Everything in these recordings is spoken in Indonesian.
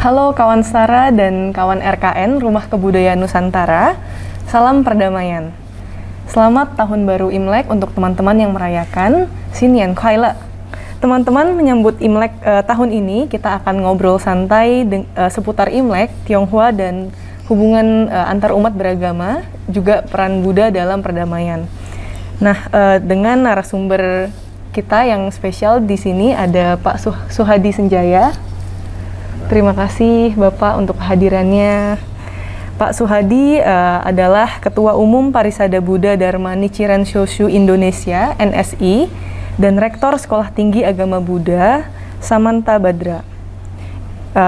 Halo kawan Setara dan kawan RKN Rumah Kebudayaan Nusantara, salam perdamaian. Selamat Tahun Baru Imlek untuk teman-teman yang merayakan. Sinian Kuaila. Teman-teman menyambut Imlek tahun ini, kita akan ngobrol santai seputar Imlek, Tionghoa dan hubungan antar umat beragama, juga peran Buddha dalam perdamaian. Nah, dengan narasumber kita yang spesial di sini ada Pak Suhadi Senjaya. Terima kasih Bapak untuk kehadirannya. Pak Suhadi adalah Ketua Umum Parisada Buddha Dharma Nichiren Shoshu Indonesia (NSI) dan Rektor Sekolah Tinggi Agama Buddha Samanta Badra.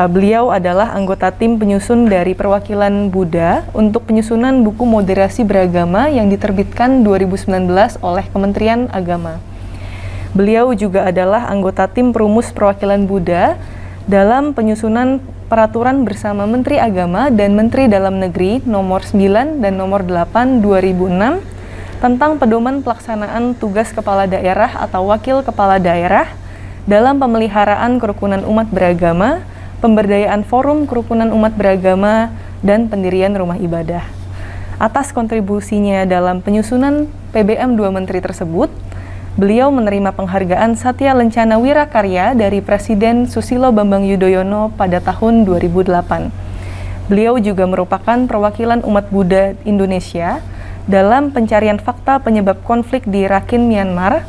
Beliau adalah anggota tim penyusun dari Perwakilan Buddha untuk penyusunan buku moderasi beragama yang diterbitkan 2019 oleh Kementerian Agama. Beliau juga adalah anggota tim perumus Perwakilan Buddha dalam penyusunan peraturan bersama Menteri Agama dan Menteri Dalam Negeri nomor 9 dan nomor 8 2006 tentang pedoman pelaksanaan tugas kepala daerah atau wakil kepala daerah dalam pemeliharaan kerukunan umat beragama, pemberdayaan forum kerukunan umat beragama, dan pendirian rumah ibadah. Atas kontribusinya dalam penyusunan PBM 2 Menteri tersebut, beliau menerima penghargaan Satya Lencana Wirakarya dari Presiden Susilo Bambang Yudhoyono pada tahun 2008. Beliau juga merupakan perwakilan umat Buddha Indonesia dalam pencarian fakta penyebab konflik di Rakhine, Myanmar,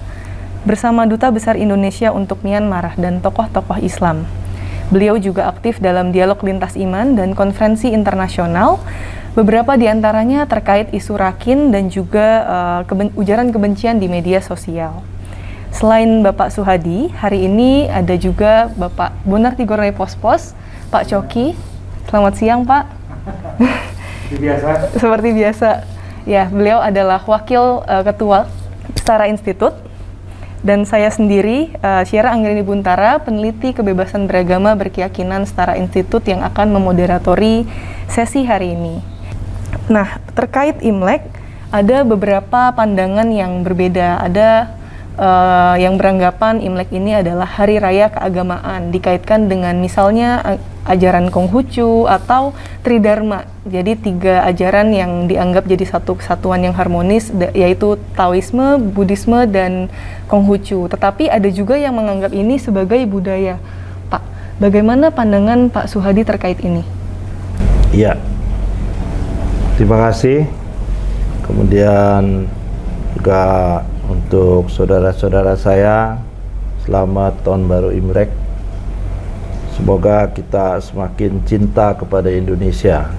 bersama Duta Besar Indonesia untuk Myanmar dan tokoh-tokoh Islam. Beliau juga aktif dalam dialog lintas iman dan konferensi internasional, beberapa di antaranya terkait isu Rakhine dan juga ujaran kebencian di media sosial. Selain Bapak Suhadi, hari ini ada juga Bapak Bonar Tigornai Pospos, Pak Coki. Selamat siang, Pak. Seperti biasa. Ya, beliau adalah Wakil Ketua Setara Institut. Dan saya sendiri, Syara Anggreni Buntara, peneliti kebebasan beragama berkeyakinan Setara Institut yang akan memoderatori sesi hari ini. Nah, terkait Imlek, ada beberapa pandangan yang berbeda. Ada yang beranggapan Imlek ini adalah hari raya keagamaan, dikaitkan dengan misalnya ajaran Konghucu atau Tridharma. Jadi 3 ajaran yang dianggap jadi satu kesatuan yang harmonis, yaitu Taoisme, Buddhisme, dan Konghucu. Tetapi ada juga yang menganggap ini sebagai budaya. Pak, bagaimana pandangan Pak Suhadi terkait ini? Iya. Terima kasih. Kemudian juga untuk saudara-saudara saya, selamat Tahun Baru Imlek. Semoga kita semakin cinta kepada Indonesia,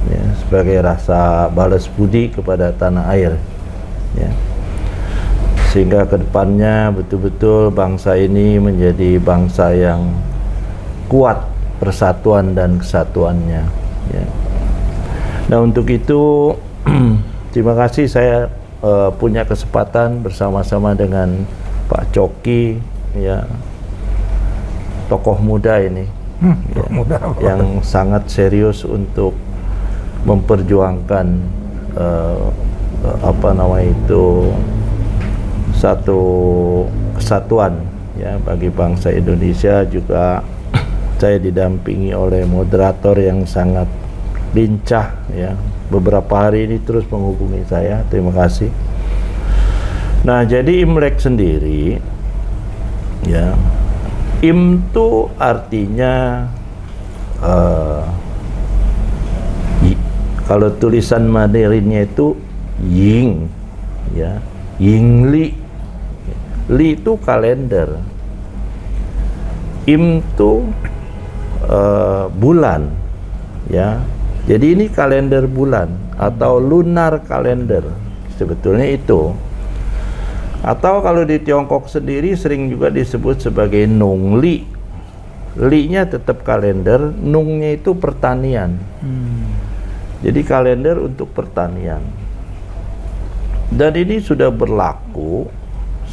ya, sebagai rasa balas budi kepada tanah air, ya. Sehingga kedepannya betul-betul bangsa ini menjadi bangsa yang kuat persatuan dan kesatuannya, ya. Nah, untuk itu terima kasih saya punya kesempatan bersama-sama dengan Pak Coki, ya, tokoh muda ini, ya, muda, yang sangat serius untuk memperjuangkan satu kesatuan, ya, bagi bangsa Indonesia. Juga saya didampingi oleh moderator yang sangat lincah, ya, beberapa hari ini terus menghubungi saya. Terima kasih. Nah, jadi Imlek sendiri, ya, Im itu artinya kalau tulisan Mandarinnya itu Ying, ya, Ying Li. Li itu kalender, Im itu bulan, ya. Jadi ini kalender bulan atau lunar kalender sebetulnya itu. Atau kalau di Tiongkok sendiri sering juga disebut sebagai Nung Li. Li-nya tetap kalender, Nung-nya itu pertanian. Jadi kalender untuk pertanian. Dan ini sudah berlaku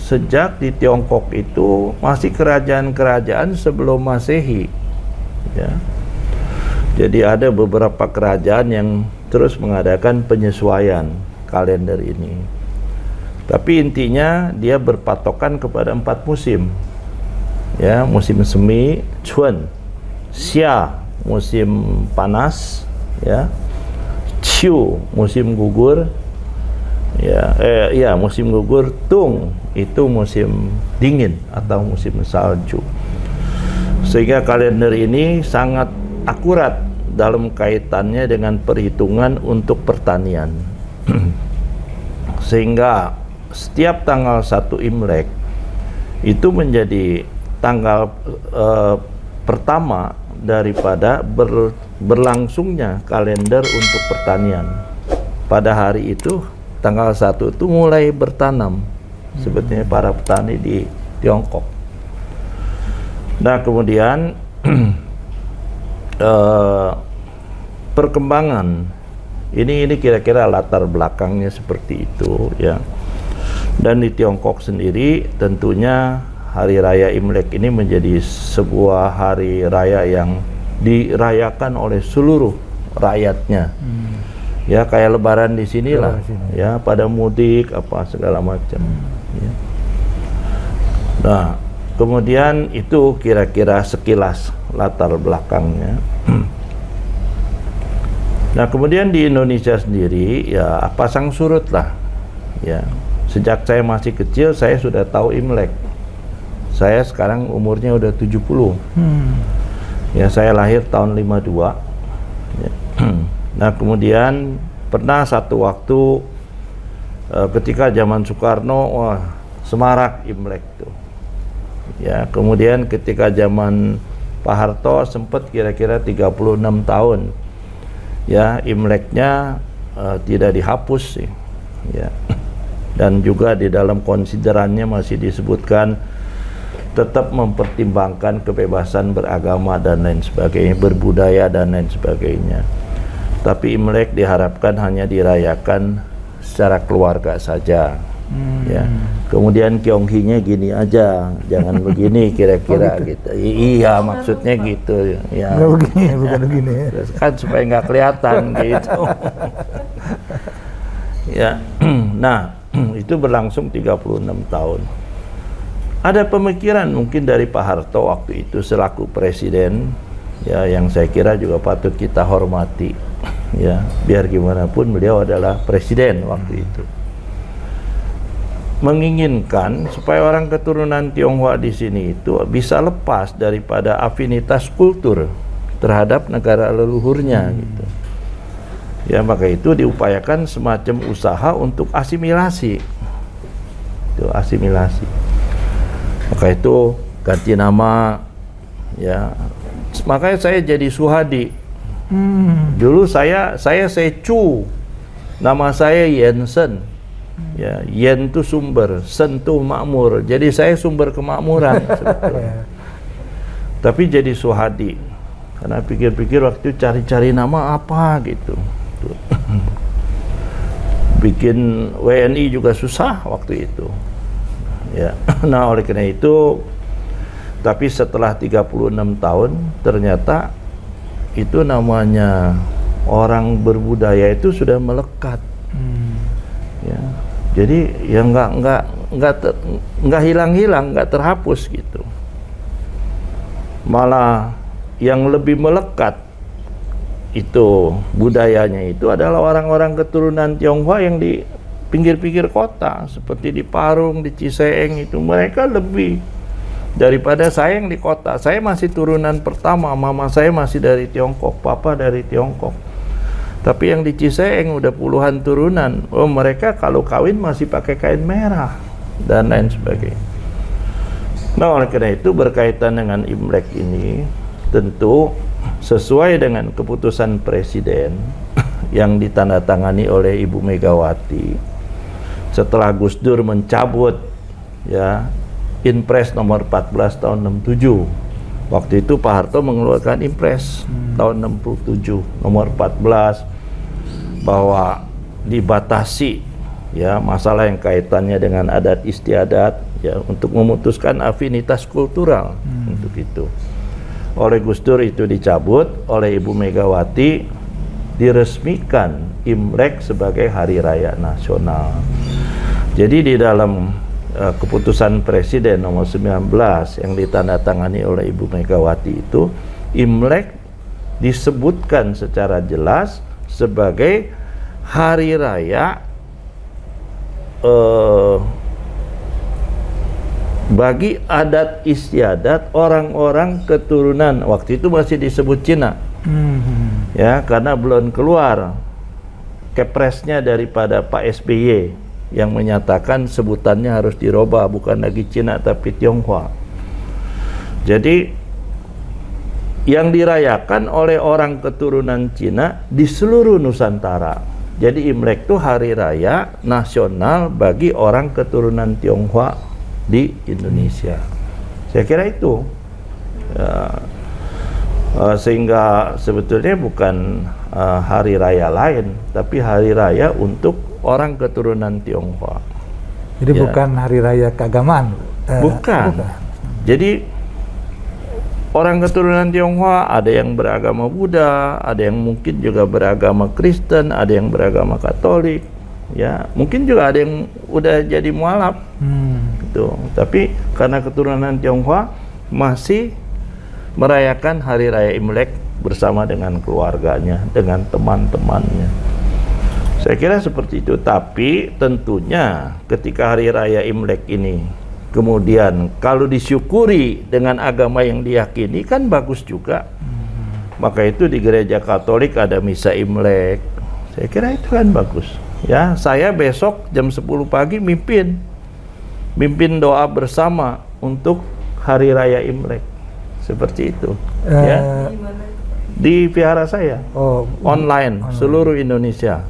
sejak di Tiongkok itu masih kerajaan-kerajaan sebelum Masehi, ya. Jadi ada beberapa kerajaan yang terus mengadakan penyesuaian kalender ini. Tapi intinya dia berpatokan kepada 4 musim. Ya, musim semi, Chun, Xia musim panas, ya. Qiu musim gugur, ya, musim gugur. Tung itu musim dingin atau musim salju. Sehingga kalender ini sangat akurat dalam kaitannya dengan perhitungan untuk pertanian. Sehingga setiap tanggal 1 Imlek itu menjadi tanggal pertama daripada berlangsungnya kalender untuk pertanian. Pada hari itu tanggal 1 itu mulai bertanam sebetulnya para petani di Tiongkok. Nah, kemudian perkembangan ini kira-kira latar belakangnya seperti itu, ya. Dan di Tiongkok sendiri tentunya Hari Raya Imlek ini menjadi sebuah hari raya yang dirayakan oleh seluruh rakyatnya. Ya, kayak Lebaran di sinilah, ya, pada mudik apa segala macam. Ya. Nah, kemudian itu kira-kira sekilas latar belakangnya. Nah, kemudian di Indonesia sendiri ya pasang surut lah. Ya, sejak saya masih kecil saya sudah tahu Imlek. Saya sekarang umurnya udah 70. Ya, saya lahir tahun 52. Ya. Nah, kemudian pernah satu waktu ketika zaman Soekarno, wah, semarak Imlek tuh. Ya, kemudian ketika zaman Pak Harto sempat kira-kira 36 tahun. Ya, Imleknya tidak dihapus sih. Ya. Dan juga di dalam konsiderannya masih disebutkan tetap mempertimbangkan kebebasan beragama dan lain sebagainya, berbudaya dan lain sebagainya. Tapi Imlek diharapkan hanya dirayakan secara keluarga saja. Ya. Kemudian Kyonghi-nya gini aja, jangan begini kira-kira gitu. Iya, maksudnya gitu. Ya. Nggak begini, bukan begini. Kan supaya nggak kelihatan gitu. Ya. Nah, itu berlangsung 36 tahun. Ada pemikiran mungkin dari Pak Harto waktu itu selaku presiden, ya, yang saya kira juga patut kita hormati. Ya, biar gimana pun beliau adalah presiden waktu itu. Menginginkan supaya orang keturunan Tionghoa di sini itu bisa lepas daripada afinitas kultur terhadap negara leluhurnya gitu. Ya, maka itu diupayakan semacam usaha untuk asimilasi. Itu asimilasi. Maka itu ganti nama, ya. Makanya saya jadi Suhadi. Dulu saya Chu, nama saya Yensen. Ya, Yen itu sumber, Sen itu makmur. Jadi saya sumber kemakmuran sebetulnya. Tapi jadi Suhadi. Karena pikir-pikir waktu cari-cari nama apa gitu. Bikin WNI juga susah waktu itu. Ya. Nah, oleh karena itu, tapi setelah 36 tahun ternyata itu namanya orang berbudaya itu sudah melekat. Ya. Jadi ya nggak hilang-hilang, nggak terhapus gitu. Malah yang lebih melekat itu budayanya itu adalah orang-orang keturunan Tionghoa yang di pinggir-pinggir kota seperti di Parung, di Ciseeng itu mereka lebih daripada saya yang di kota. Saya masih turunan pertama, mama saya masih dari Tiongkok, papa dari Tiongkok. Tapi yang di Ciseeng udah puluhan turunan. Oh, mereka kalau kawin masih pakai kain merah dan lain sebagainya. Nah, oleh karena itu berkaitan dengan Imlek ini tentu sesuai dengan keputusan presiden yang ditandatangani oleh Ibu Megawati setelah Gus Dur mencabut, ya, Inpres nomor 14 tahun 67. Waktu itu Pak Harto mengeluarkan Inpres tahun 67 nomor 14 bahwa dibatasi, ya, masalah yang kaitannya dengan adat istiadat, ya, untuk memutuskan afinitas kultural untuk itu. Oleh Gus Dur itu dicabut, oleh Ibu Megawati diresmikan Imlek sebagai hari raya nasional. Jadi di dalam keputusan presiden nomor 19 yang ditandatangani oleh Ibu Megawati itu Imlek disebutkan secara jelas sebagai hari raya bagi adat istiadat orang-orang keturunan, waktu itu masih disebut Cina. Ya, karena belum keluar kepresnya daripada Pak SBY yang menyatakan sebutannya harus dirubah, bukan lagi Cina tapi Tionghoa. Jadi yang dirayakan oleh orang keturunan Cina di seluruh Nusantara. Jadi Imlek itu hari raya nasional bagi orang keturunan Tionghoa di Indonesia. Saya kira itu ya, sehingga sebetulnya bukan hari raya lain, tapi hari raya untuk orang keturunan Tionghoa. Jadi ya. bukan hari raya keagamaan? Bukan. Jadi orang keturunan Tionghoa ada yang beragama Buddha, ada yang mungkin juga beragama Kristen, ada yang beragama Katolik, ya mungkin juga ada yang udah jadi mualaf, gitu. Tapi karena keturunan Tionghoa masih merayakan hari raya Imlek bersama dengan keluarganya, dengan teman-temannya. Saya kira seperti itu. Tapi tentunya ketika hari raya Imlek ini kemudian kalau disyukuri dengan agama yang diyakini kan bagus juga. Maka itu di gereja Katolik ada misa Imlek. Saya kira itu kan bagus. Ya, saya besok jam 10 pagi mimpin doa bersama untuk hari raya Imlek. Seperti itu. Ya. Di vihara saya. Online seluruh Indonesia.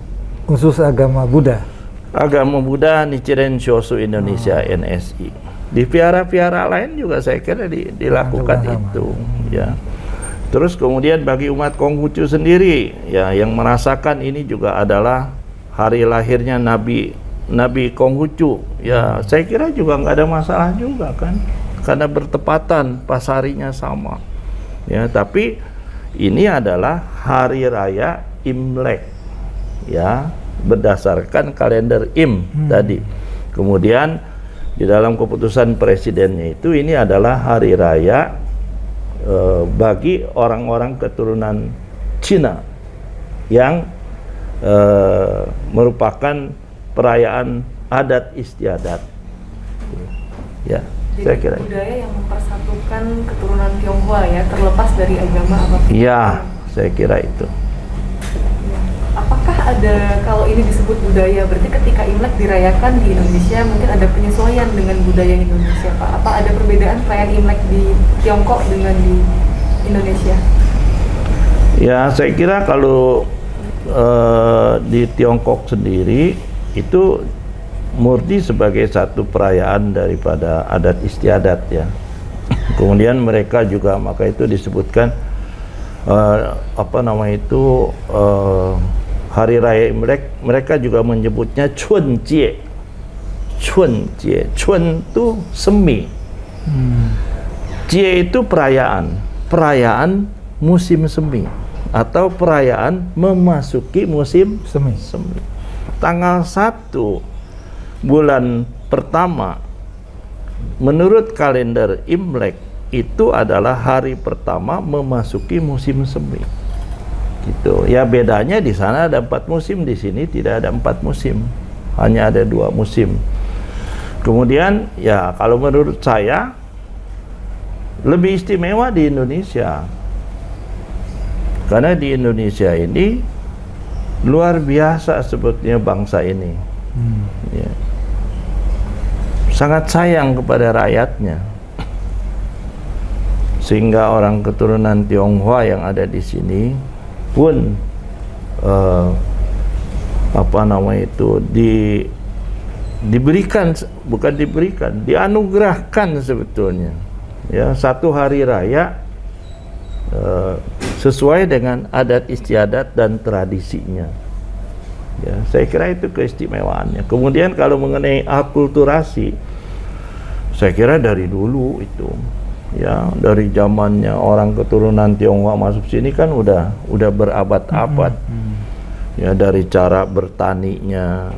Khusus agama Buddha. Agama Buddha Nichiren Shosu Indonesia NSI. Di vihara-vihara lain juga saya kira dilakukan itu, ya. Terus kemudian bagi umat Konghucu sendiri, ya, yang merasakan ini juga adalah hari lahirnya Nabi Konghucu, ya, saya kira juga nggak ada masalah juga kan, karena bertepatan pas harinya sama, ya. Tapi ini adalah hari raya Imlek, ya, berdasarkan kalender tadi. Kemudian di dalam keputusan presidennya itu ini adalah hari raya bagi orang-orang keturunan Cina yang merupakan perayaan adat istiadat. Ya, jadi saya kira budaya yang mempersatukan keturunan Tionghoa ya, terlepas dari agama apapun. Ya, saya kira itu. Apakah ada, kalau ini disebut budaya, berarti ketika Imlek dirayakan di Indonesia mungkin ada penyesuaian dengan budaya Indonesia, Pak? Apa ada perbedaan perayaan Imlek di Tiongkok dengan di Indonesia? Ya, saya kira kalau di Tiongkok sendiri itu murni sebagai satu perayaan daripada adat istiadat, ya. Kemudian mereka juga, maka itu disebutkan hari raya Imlek, mereka juga menyebutnya Chun Jie. Chun itu semi. Jie itu perayaan musim semi atau perayaan memasuki musim semi. Tanggal 1 bulan pertama menurut kalender Imlek itu adalah hari pertama memasuki musim semi. Gitu. Ya, bedanya di sana ada 4 musim, di sini tidak ada 4 musim, hanya ada 2 musim. Kemudian ya kalau menurut saya lebih istimewa di Indonesia, karena di Indonesia ini luar biasa sebetulnya bangsa ini, ya. Sangat sayang kepada rakyatnya, sehingga orang keturunan Tionghoa yang ada di sini pun dianugerahkan sebetulnya, ya, satu hari raya sesuai dengan adat istiadat dan tradisinya. Ya, saya kira itu keistimewaannya. Kemudian kalau mengenai akulturasi, saya kira dari dulu itu, ya, dari zamannya orang keturunan Tionghoa masuk sini kan udah berabad-abad. Ya, dari cara bertaninya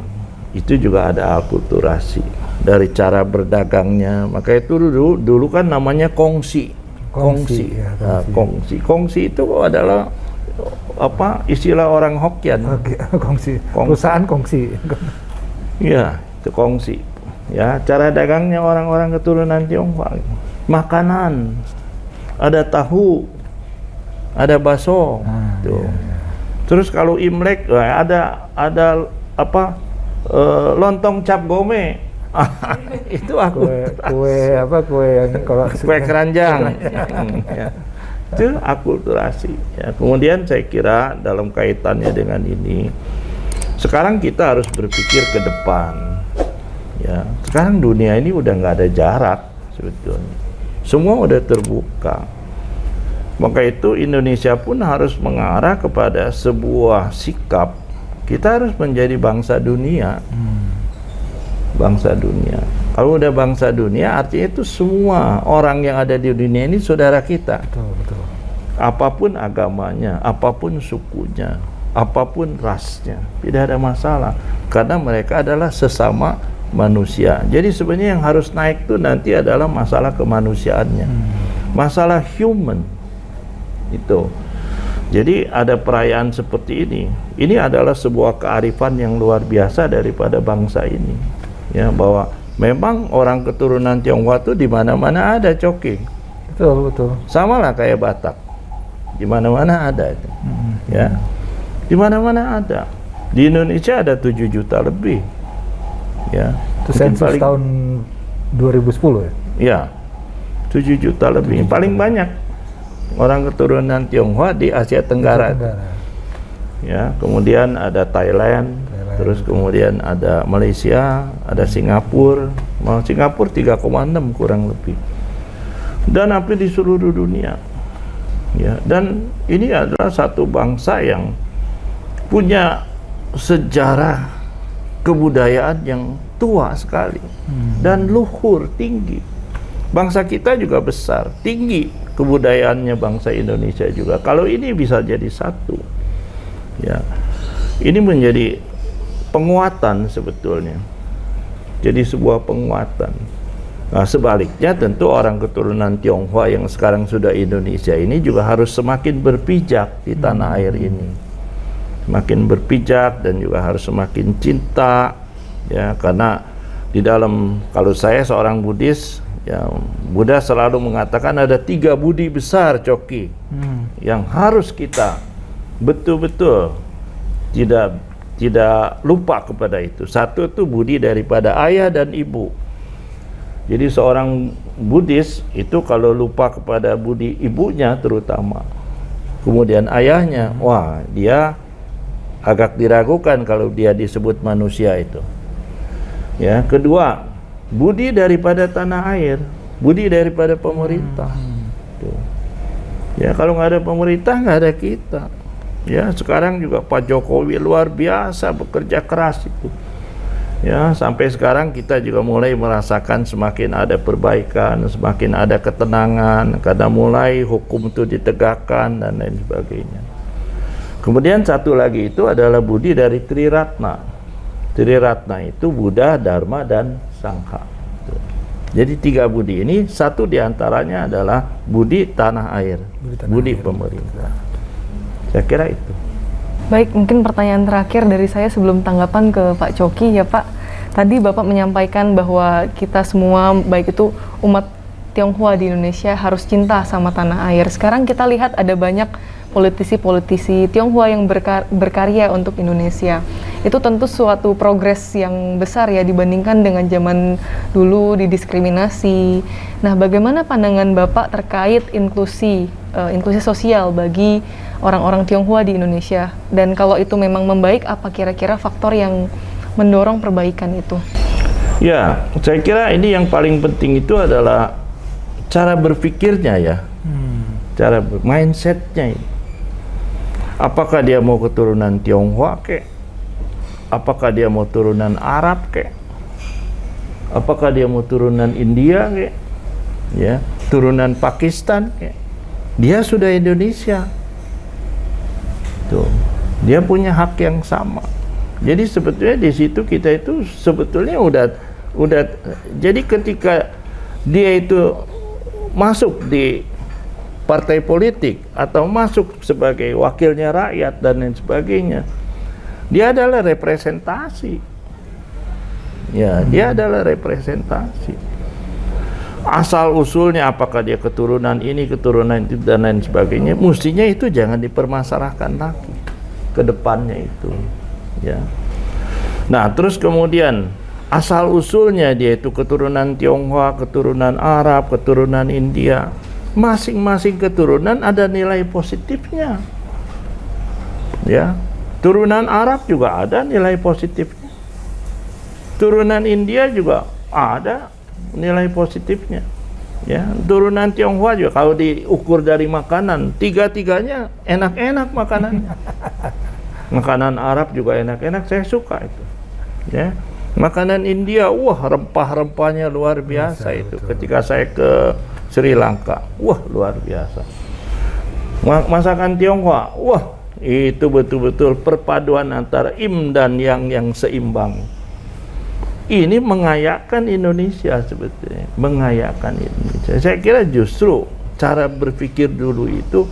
itu juga ada akulturasi, dari cara berdagangnya. Maka itu dulu kan namanya kongsi. Kongsi. ya, Nah, kongsi itu adalah apa istilah orang Hokkien. Oke, kongsi. Perusahaan kongsi. Iya, itu kongsi. Ya, cara dagangnya orang-orang keturunan Tionghoa. Makanan, ada tahu, ada bakso. Tuh. Iya. Terus kalau Imlek ada apa lontong cap gome. Itu aku Kue yang kalau kue keranjang. Ya. Itu akulturasi. Ya. Kemudian saya kira dalam kaitannya dengan ini, sekarang kita harus berpikir ke depan. Ya, sekarang dunia ini udah nggak ada jarak sebetulnya. Semua udah terbuka. Maka itu Indonesia pun harus mengarah kepada sebuah sikap. Kita harus menjadi bangsa dunia. Bangsa dunia. Kalau udah bangsa dunia, artinya itu semua orang yang ada di dunia ini saudara kita. betul. Apapun agamanya, apapun sukunya, apapun rasnya, tidak ada masalah. Karena mereka adalah sesama manusia. Jadi sebenarnya yang harus naik itu nanti adalah masalah kemanusiaannya. Masalah human. Itu. Jadi ada perayaan seperti ini. Ini adalah sebuah kearifan yang luar biasa daripada bangsa ini. Ya, bahwa memang orang keturunan Tionghoa itu di mana-mana ada coki. Betul. Sama lah kayak Batak. Di mana-mana ada itu. Ya. Di mana-mana ada. Di Indonesia ada 7 juta lebih. Ya. Itu sensus tahun 2010 ya? Ya. 7 juta lebih. Paling banyak orang keturunan Tionghoa di Asia Tenggara. Ya, kemudian ada Thailand, terus kemudian ada Malaysia, ada Singapura. Singapura 3,6 kurang lebih. Dan hampir di seluruh dunia. Ya, dan ini adalah satu bangsa yang punya sejarah kebudayaan yang tua sekali dan luhur, tinggi. Bangsa kita juga besar, tinggi kebudayaannya bangsa Indonesia juga. Kalau ini bisa jadi satu, ya, ini menjadi penguatan sebetulnya. Jadi sebuah penguatan. Nah, sebaliknya tentu orang keturunan Tionghoa yang sekarang sudah Indonesia ini juga harus semakin berpijak di tanah air ini. Semakin berpijak dan juga harus semakin cinta, ya, karena di dalam, kalau saya seorang Buddhis, ya, Buddha selalu mengatakan ada 3 budi besar coki yang harus kita betul-betul tidak lupa kepada itu. Satu itu budi daripada ayah dan ibu. Jadi seorang Buddhis itu kalau lupa kepada budi ibunya terutama, kemudian ayahnya, wah, dia agak diragukan kalau dia disebut manusia itu. Ya, kedua, budi daripada tanah air, budi daripada pemerintah. Tuh. Ya, kalau nggak ada pemerintah nggak ada kita. Ya, sekarang juga Pak Jokowi luar biasa bekerja keras itu. Ya, sampai sekarang kita juga mulai merasakan semakin ada perbaikan, semakin ada ketenangan karena mulai hukum itu ditegakkan dan lain sebagainya. Kemudian satu lagi itu adalah budi dari Triratna. Triratna itu Buddha, Dharma, dan Sangha. Jadi 3 budi ini, satu diantaranya adalah budi tanah air, budi pemerintah. Saya kira itu. Baik, mungkin pertanyaan terakhir dari saya sebelum tanggapan ke Pak Coki ya Pak. Tadi Bapak menyampaikan bahwa kita semua, baik itu umat Tionghoa di Indonesia, harus cinta sama tanah air. Sekarang kita lihat ada banyak politisi-politisi Tionghoa yang berkarya untuk Indonesia. Itu tentu suatu progres yang besar ya dibandingkan dengan zaman dulu didiskriminasi. Nah, bagaimana pandangan Bapak terkait inklusi sosial bagi orang-orang Tionghoa di Indonesia? Dan kalau itu memang membaik, apa kira-kira faktor yang mendorong perbaikan itu? Ya, saya kira ini yang paling penting itu adalah cara berpikirnya ya. Cara mindsetnya ini. Apakah dia mau keturunan Tionghoa kek? Apakah dia mau turunan Arab kek? Apakah dia mau turunan India kek? Ya, turunan Pakistan kek? Dia sudah Indonesia. Tuh. Dia punya hak yang sama. Jadi sebetulnya di situ kita itu sebetulnya udah jadi ketika dia itu masuk di partai politik atau masuk sebagai wakilnya rakyat dan lain sebagainya, dia adalah representasi. Ya, dia adalah representasi. Asal usulnya apakah dia keturunan ini, keturunan itu dan lain sebagainya, mestinya itu jangan dipermasalahkan lagi ke depannya itu. Ya. Nah, terus kemudian asal usulnya dia itu keturunan Tionghoa, keturunan Arab, keturunan India. Masing-masing keturunan ada nilai positifnya. Ya. Turunan Arab juga ada nilai positifnya. Turunan India juga ada nilai positifnya. Ya, turunan Tionghoa juga kalau diukur dari makanan, tiga-tiganya enak-enak makanannya. Makanan Arab juga enak-enak, saya suka itu. Ya. Makanan India, wah rempah-rempahnya luar biasa itu. Betul. Ketika saya ke Sri Lanka, wah luar biasa. Masakan Tionghoa, wah itu betul-betul perpaduan antara im dan yang seimbang. Ini mengayakkan Indonesia sebetulnya, mengayakkan Indonesia. Saya kira justru cara berpikir dulu itu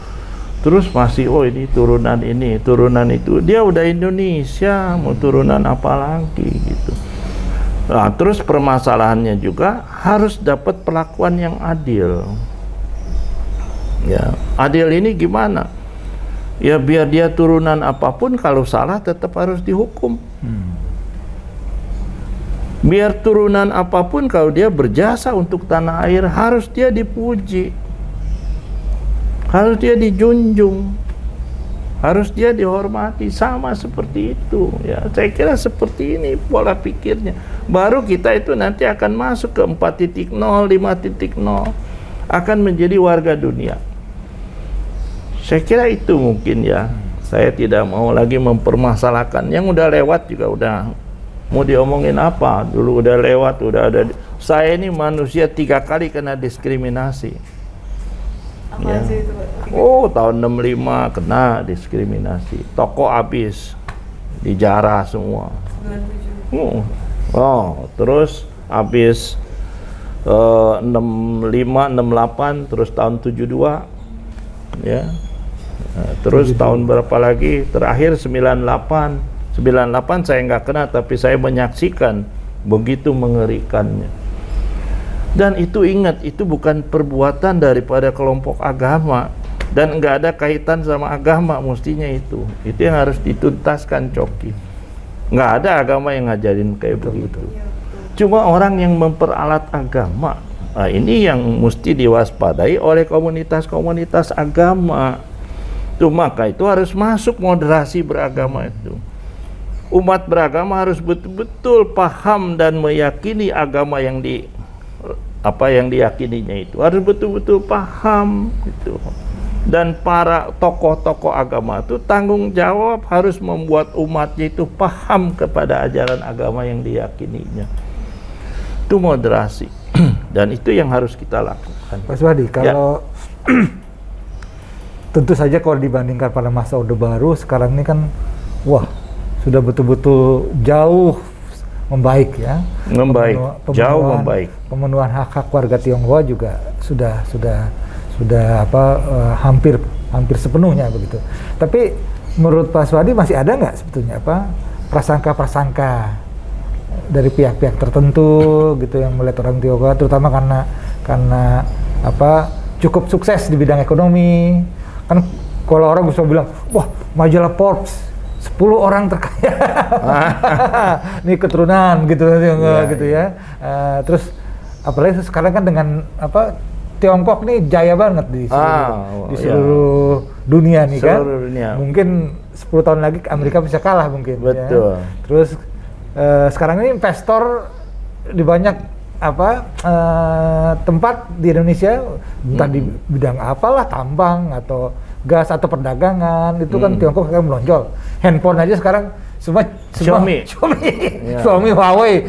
terus masih ini turunan ini, turunan itu. Dia udah Indonesia, mau turunan apa lagi gitu. Nah, terus permasalahannya juga harus dapat perlakuan yang adil. Ya, adil ini gimana? Ya biar dia turunan apapun kalau salah tetap harus dihukum. Biar turunan apapun kalau dia berjasa untuk tanah air harus dia dipuji, harus dia dijunjung, harus dia dihormati, sama seperti itu. Ya, saya kira seperti ini pola pikirnya. Baru kita itu nanti akan masuk ke 4.0, 5.0, akan menjadi warga dunia. Saya kira itu mungkin ya. Saya tidak mau lagi mempermasalahkan. Yang udah lewat juga udah. Mau diomongin apa? Dulu udah lewat, udah ada. Saya ini manusia 3 kali kena diskriminasi. Apa sih itu, Pak? Oh, tahun 65 kena diskriminasi. Toko habis, dijarah semua. 97. Oh, terus habis 65, 68, terus tahun 72, ya. Nah, terus 72. Tahun berapa lagi? Terakhir 98. 98 saya nggak kena, tapi saya menyaksikan begitu mengerikannya. Dan itu ingat, itu bukan perbuatan daripada kelompok agama dan nggak ada kaitan sama agama mestinya itu. Itu yang harus dituntaskan, Coki. Nggak ada agama yang ngajarin kayak begitu. Cuma orang yang memperalat agama, nah ini yang mesti diwaspadai oleh komunitas-komunitas agama. Tuh, maka itu harus masuk moderasi beragama itu. Umat beragama harus betul-betul paham dan meyakini agama yang diyakininya itu. Harus betul-betul paham gitu. Dan para tokoh-tokoh agama itu tanggung jawab harus membuat umatnya itu paham kepada ajaran agama yang diyakininya. Itu moderasi. Dan itu yang harus kita lakukan. Pak Swadi, kalau tentu saja kalau dibandingkan pada masa Orde Baru, sekarang ini kan wah sudah betul-betul jauh membaik ya. Membaik, jauh membaik. Pemenuhan hak-hak warga Tionghoa juga sudah hampir sepenuhnya begitu. Tapi menurut Pak Swadi masih ada nggak sebetulnya prasangka-prasangka dari pihak-pihak tertentu gitu yang melihat orang Tionghoa, terutama karena cukup sukses di bidang ekonomi. Kan kalau orang bisa bilang, wah majalah Forbes 10 orang terkaya, ini keturunan gitu, gitu ya. Terus apalagi sekarang kan dengan Tiongkok nih jaya banget di seluruh dunia nih kan. Dunia. Mungkin 10 tahun lagi Amerika bisa kalah mungkin. Betul. Ya. Terus sekarang ini investor di banyak tempat di Indonesia, entah di bidang apalah, tambang atau gas atau perdagangan, itu kan Tiongkok sekarang melonjol. Handphone aja sekarang semua Xiaomi, yeah. Xiaomi, Huawei,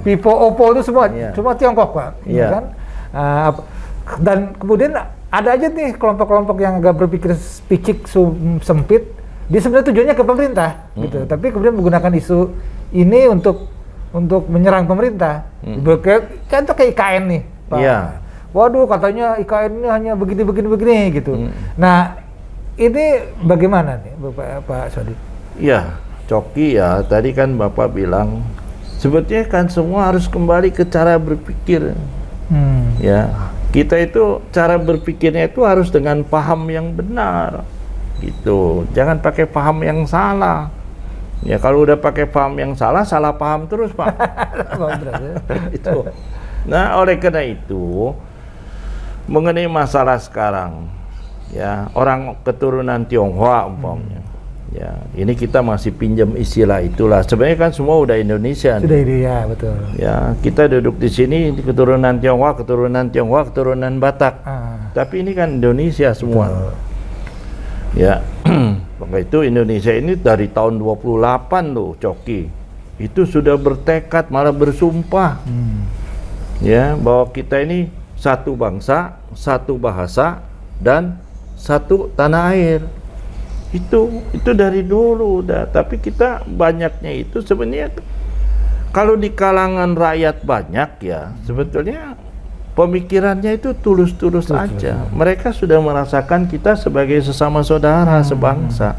Vivo, Oppo itu semua Tiongkok, Pak. Kan? Dan kemudian ada aja nih kelompok-kelompok yang agak berpikir picik, sempit. Dia sebenarnya tujuannya ke pemerintah, gitu. Tapi kemudian menggunakan isu ini untuk menyerang pemerintah. Contoh kayak IKN nih, Pak. waduh katanya IKN ini hanya begini gitu. Nah, ini bagaimana nih Pak Swadi? Ya, Coki ya, tadi kan Bapak bilang sebetulnya kan semua harus kembali ke cara berpikir. Ya, kita itu cara berpikirnya itu harus dengan paham yang benar, gitu. Jangan pakai paham yang salah. Ya, kalau udah pakai paham yang salah, salah paham terus, Pak. Itu. Nah, oleh karena itu, mengenai masalah sekarang, ya, orang keturunan Tionghoa umpamanya. Ya, ini kita masih pinjam istilah itulah. Sebenarnya kan semua udah Indonesia. Sudah ini ya, betul. Ya, kita duduk di sini keturunan Tionghoa, keturunan Batak. Tapi ini kan Indonesia semua. Betul. Ya. Maka itu Indonesia ini dari tahun 28 loh, Coki. Itu sudah bertekad malah bersumpah. Ya, bahwa kita ini satu bangsa, satu bahasa dan satu tanah air. Itu dari dulu udah, tapi kita banyaknya itu sebenarnya kalau di kalangan rakyat banyak ya, sebetulnya pemikirannya itu tulus-tulus aja. Mereka sudah merasakan kita sebagai sesama saudara, sebangsa.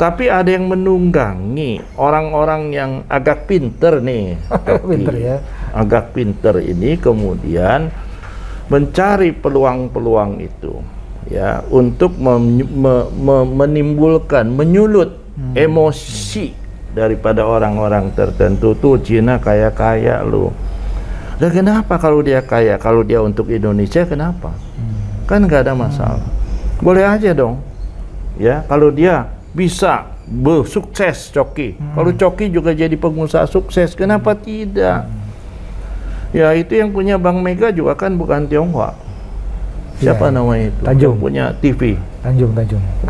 Tapi ada yang menunggangi orang-orang yang agak pinter nih, pinter ya. Agak pinter ini kemudian mencari peluang-peluang itu. Ya, untuk menimbulkan, menyulut emosi daripada orang-orang tertentu. Tuh Cina kaya-kaya lu. Dan kenapa kalau dia kaya? Kalau dia untuk Indonesia kenapa? Kan nggak ada masalah. Boleh aja dong. Ya, kalau dia bisa sukses Coki. Kalau Coki juga jadi pengusaha sukses, kenapa tidak? Ya, itu yang punya Bank Mega juga kan bukan Tionghoa. Siapa namanya itu? Tanjung. Yang punya TV.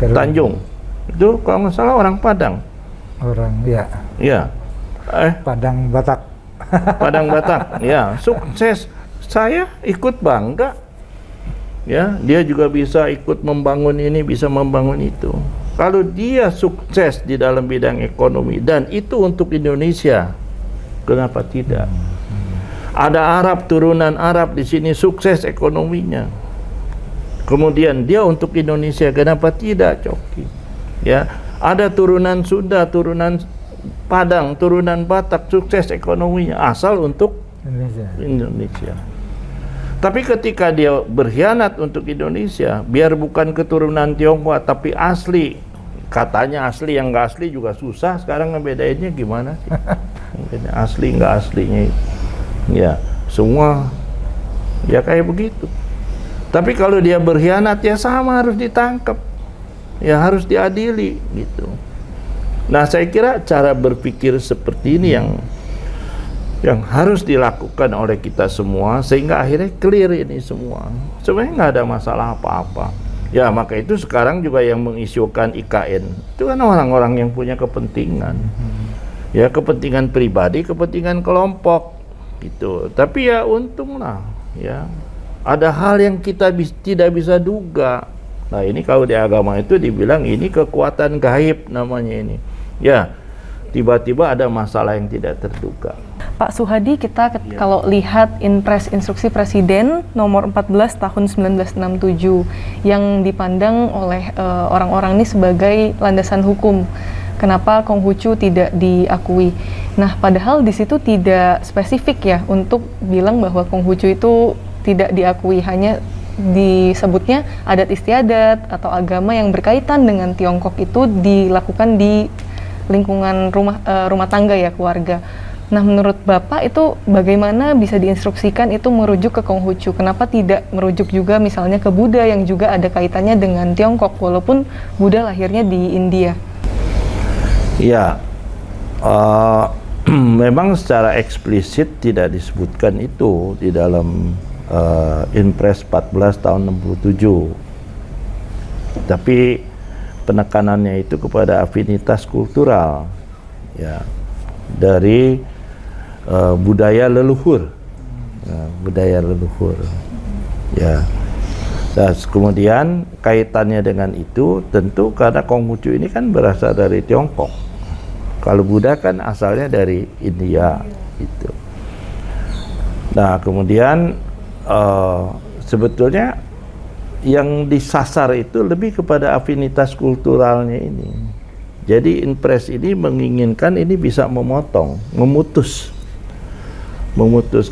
Tanjung. Itu kalau nggak salah orang Padang. Ya. Padang Batak. Padang Batak. Ya, sukses. Saya ikut bangga. Ya, dia juga bisa ikut membangun ini, bisa membangun itu. Kalau dia sukses di dalam bidang ekonomi dan itu untuk Indonesia, kenapa tidak? Ada Arab, turunan Arab di sini sukses ekonominya. Kemudian dia untuk Indonesia, kenapa tidak, Coki? Ya, ada turunan Sunda, turunan Padang, turunan Batak sukses ekonominya asal untuk Indonesia. Tapi ketika dia berkhianat untuk Indonesia, biar bukan keturunan Tionghoa tapi asli, katanya asli, yang nggak asli juga susah sekarang ngebedainnya gimana sih? Asli nggak aslinya itu. Ya, semua ya kayak begitu. Tapi kalau dia berkhianat ya sama, harus ditangkap. Ya harus diadili gitu. Nah, saya kira cara berpikir seperti ini yang harus dilakukan oleh kita semua sehingga akhirnya clear ini semua. Sebenarnya nggak ada masalah apa-apa. Ya, maka itu sekarang juga yang mengisukan IKN itu kan orang-orang yang punya kepentingan. Ya, kepentingan pribadi, kepentingan kelompok gitu. Tapi ya untunglah ya. Ada hal yang kita tidak bisa duga. Nah, ini kalau di agama itu dibilang ini kekuatan gaib namanya ini. Ya, tiba-tiba ada masalah yang tidak terduga. Pak Suhadi, kita kalau lihat Inpres Instruksi Presiden nomor 14 tahun 1967 yang dipandang oleh orang-orang ini sebagai landasan hukum. Kenapa Konghucu tidak diakui? Nah, padahal di situ tidak spesifik ya untuk bilang bahwa Konghucu itu tidak diakui, hanya disebutnya adat istiadat atau agama yang berkaitan dengan Tiongkok itu dilakukan di lingkungan rumah tangga ya, keluarga. Nah, menurut Bapak itu bagaimana bisa diinstruksikan itu merujuk ke Konghucu? Kenapa tidak merujuk juga misalnya ke Buddha yang juga ada kaitannya dengan Tiongkok walaupun Buddha lahirnya di India? Ya, memang secara eksplisit tidak disebutkan itu di dalam Inpres 14 tahun 67. Tapi penekanannya itu kepada afinitas kultural ya dari budaya leluhur. Budaya leluhur. Ya. Dan kemudian kaitannya dengan itu tentu karena Konghucu ini kan berasal dari Tiongkok. Kalau Buddha kan asalnya dari India itu. Nah, kemudian sebetulnya yang disasar itu lebih kepada afinitas kulturalnya ini. Jadi Inpres ini menginginkan ini bisa memutus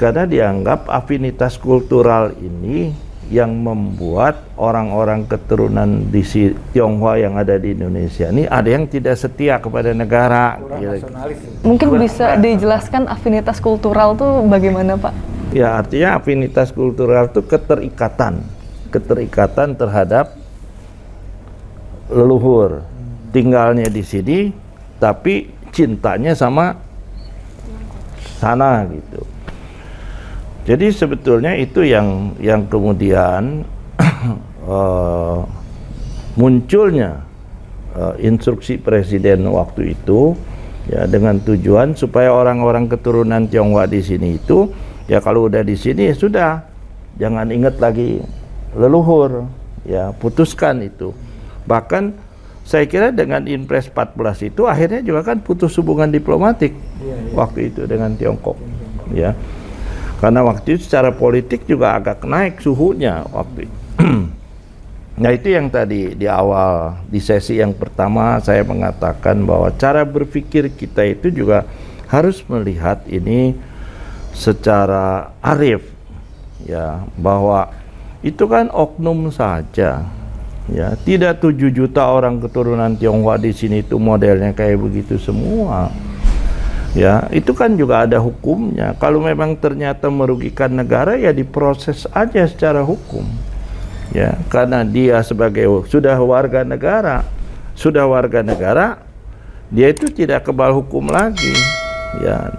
karena dianggap afinitas kultural ini yang membuat orang-orang keturunan di Tionghoa yang ada di Indonesia ini ada yang tidak setia kepada negara. Mungkin bisa dijelaskan afinitas kultural tuh bagaimana, Pak? Ya, artinya afinitas kultural itu keterikatan terhadap leluhur, tinggalnya di sini tapi cintanya sama sana gitu. Jadi sebetulnya itu yang kemudian munculnya instruksi presiden waktu itu ya, dengan tujuan supaya orang-orang keturunan Tionghoa di sini itu ya kalau udah di sini ya sudah, jangan ingat lagi leluhur, ya putuskan itu. Bahkan saya kira dengan Inpres 14 itu akhirnya juga kan putus hubungan diplomatik waktu itu dengan Tiongkok, ya. Karena waktu itu secara politik juga agak naik suhunya waktu itu. Nah itu yang tadi di awal, di sesi yang pertama saya mengatakan bahwa cara berpikir kita itu juga harus melihat ini secara arif, ya, bahwa itu kan oknum saja, ya, tidak 7 juta orang keturunan Tionghoa di sini itu modelnya kayak begitu semua, ya, itu kan juga ada hukumnya. Kalau memang ternyata merugikan negara ya diproses aja secara hukum, ya, karena dia sebagai sudah warga negara, dia itu tidak kebal hukum lagi, ya.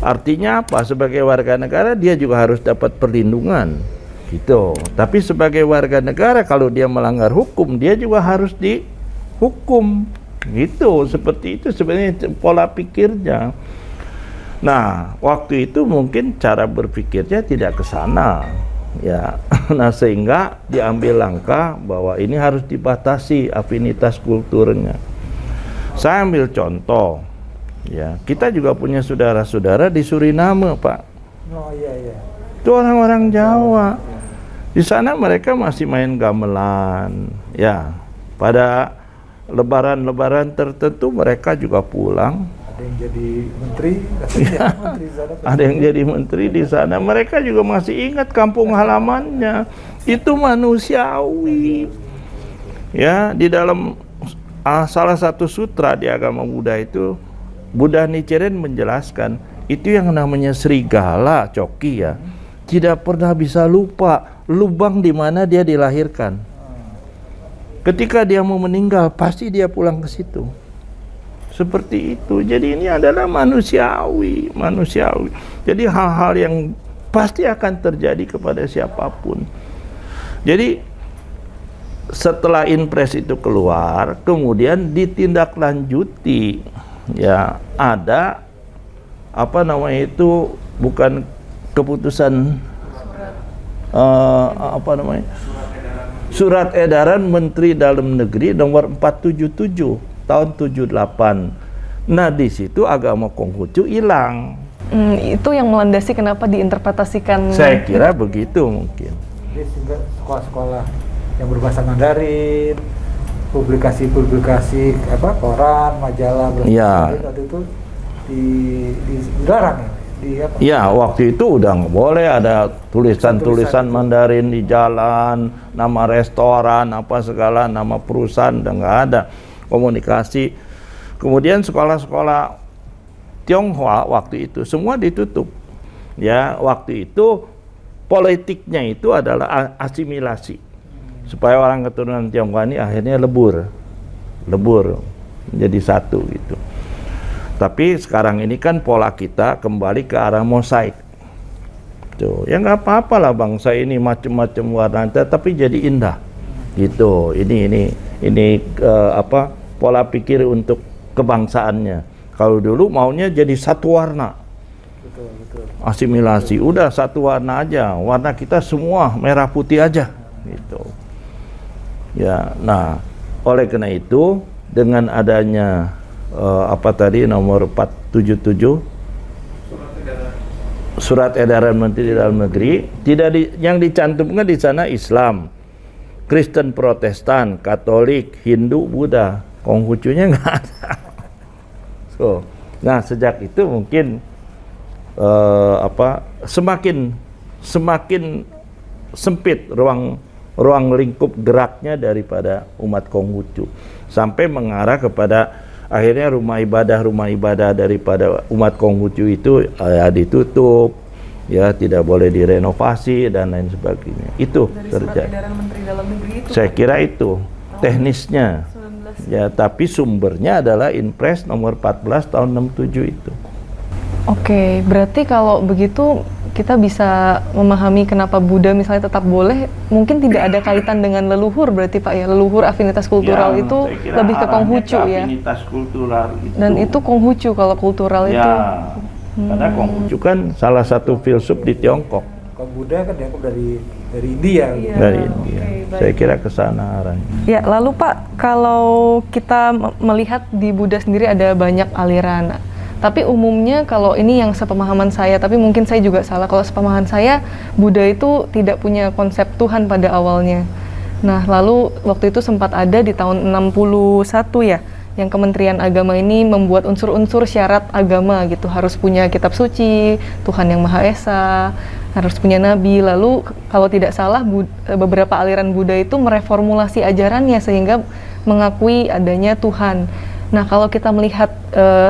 Artinya apa? Sebagai warga negara dia juga harus dapat perlindungan, gitu. Tapi sebagai warga negara kalau dia melanggar hukum dia juga harus dihukum, gitu. Seperti itu sebenarnya pola pikirnya. Nah, waktu itu mungkin cara berpikirnya tidak ke sana, ya. Nah, sehingga diambil langkah bahwa ini harus dibatasi afinitas kulturnya. Saya ambil contoh. Ya, kita juga punya saudara-saudara di Suriname, Pak. Oh iya. Itu orang-orang Jawa. Di sana mereka masih main gamelan. Ya, pada lebaran-lebaran tertentu mereka juga pulang. Ada yang jadi menteri, Ya, ada yang jadi menteri di sana. Mereka juga masih ingat kampung halamannya. Itu manusiawi. Ya, di dalam salah satu sutra di agama Buddha itu, Buddha Nichiren menjelaskan itu yang namanya serigala coki, ya, tidak pernah bisa lupa lubang di mana dia dilahirkan. Ketika dia mau meninggal pasti dia pulang ke situ. Seperti itu. Jadi ini adalah manusiawi. Jadi hal-hal yang pasti akan terjadi kepada siapapun. Jadi setelah Inpres itu keluar, kemudian ditindaklanjuti. Ya, ada bukan keputusan Surat Edaran Menteri Dalam Negeri nomor 477 tahun 78. Nah, di situ agama Konghucu hilang. Itu yang melandasi kenapa diinterpretasikan. Saya kira begitu mungkin. Jadi sehingga sekolah-sekolah yang berbahasa Mandarin, publikasi koran, majalah ya. Waktu itu dilarang ya? Ya, waktu itu udah nggak boleh ada tulisan-tulisan Mandarin di jalan, nama restoran, apa segala, nama perusahaan, udah nggak ada komunikasi. Kemudian sekolah-sekolah Tionghoa waktu itu semua ditutup. Ya, waktu itu politiknya itu adalah asimilasi. Supaya orang keturunan Tionghoa ini akhirnya lebur menjadi satu gitu. Tapi sekarang ini kan pola kita kembali ke arah mosaik. Tuh, ya nggak apa-apa lah bangsa ini macam-macam warna, tapi jadi indah. Gitu. Ini pola pikir untuk kebangsaannya. Kalau dulu maunya jadi satu warna. Betul. Asimilasi, udah satu warna aja. Warna kita semua merah putih aja. Gitu. Ya, nah, oleh karena itu dengan adanya nomor 477 surat edaran Menteri Dalam Negeri, yang dicantumkan di sana Islam, Kristen, Protestan, Katolik, Hindu, Buddha. Konghucunya nggak ada. Nah sejak itu mungkin semakin sempit ruang lingkup geraknya daripada umat Konghucu, sampai mengarah kepada akhirnya rumah ibadah daripada umat Konghucu itu ditutup, ya tidak boleh direnovasi dan lain sebagainya. Itu dari terjadi. surat edaran Menteri Dalam Negeri itu. Saya kira itu teknisnya. 19. Ya, tapi sumbernya adalah Inpres nomor 14 tahun 67 itu. Oke, berarti kalau begitu kita bisa memahami kenapa Buddha misalnya tetap boleh, mungkin tidak ada kaitan dengan leluhur berarti Pak ya, leluhur afinitas kultural itu saya kira lebih ke arahnya Konghucu ke ya. afinitas kultural gitu. Dan itu Konghucu kalau kultural ya, itu. karena Konghucu kan salah satu filsuf di Tiongkok. Kalau Buddha kan dianggap dari India. Iya. Dari India. Oke, baik. Saya kira ke sana arahnya. Ya, lalu Pak, kalau kita melihat di Buddha sendiri ada banyak aliran. Tapi umumnya kalau ini yang sepemahaman saya, tapi mungkin saya juga salah. Kalau sepemahaman saya, Buddha itu tidak punya konsep Tuhan pada awalnya. Nah, lalu waktu itu sempat ada di tahun 61 ya, yang Kementerian Agama ini membuat unsur-unsur syarat agama gitu. Harus punya kitab suci, Tuhan yang Maha Esa, harus punya nabi. Lalu kalau tidak salah beberapa aliran Buddha itu mereformulasi ajarannya sehingga mengakui adanya Tuhan. Nah, kalau kita melihat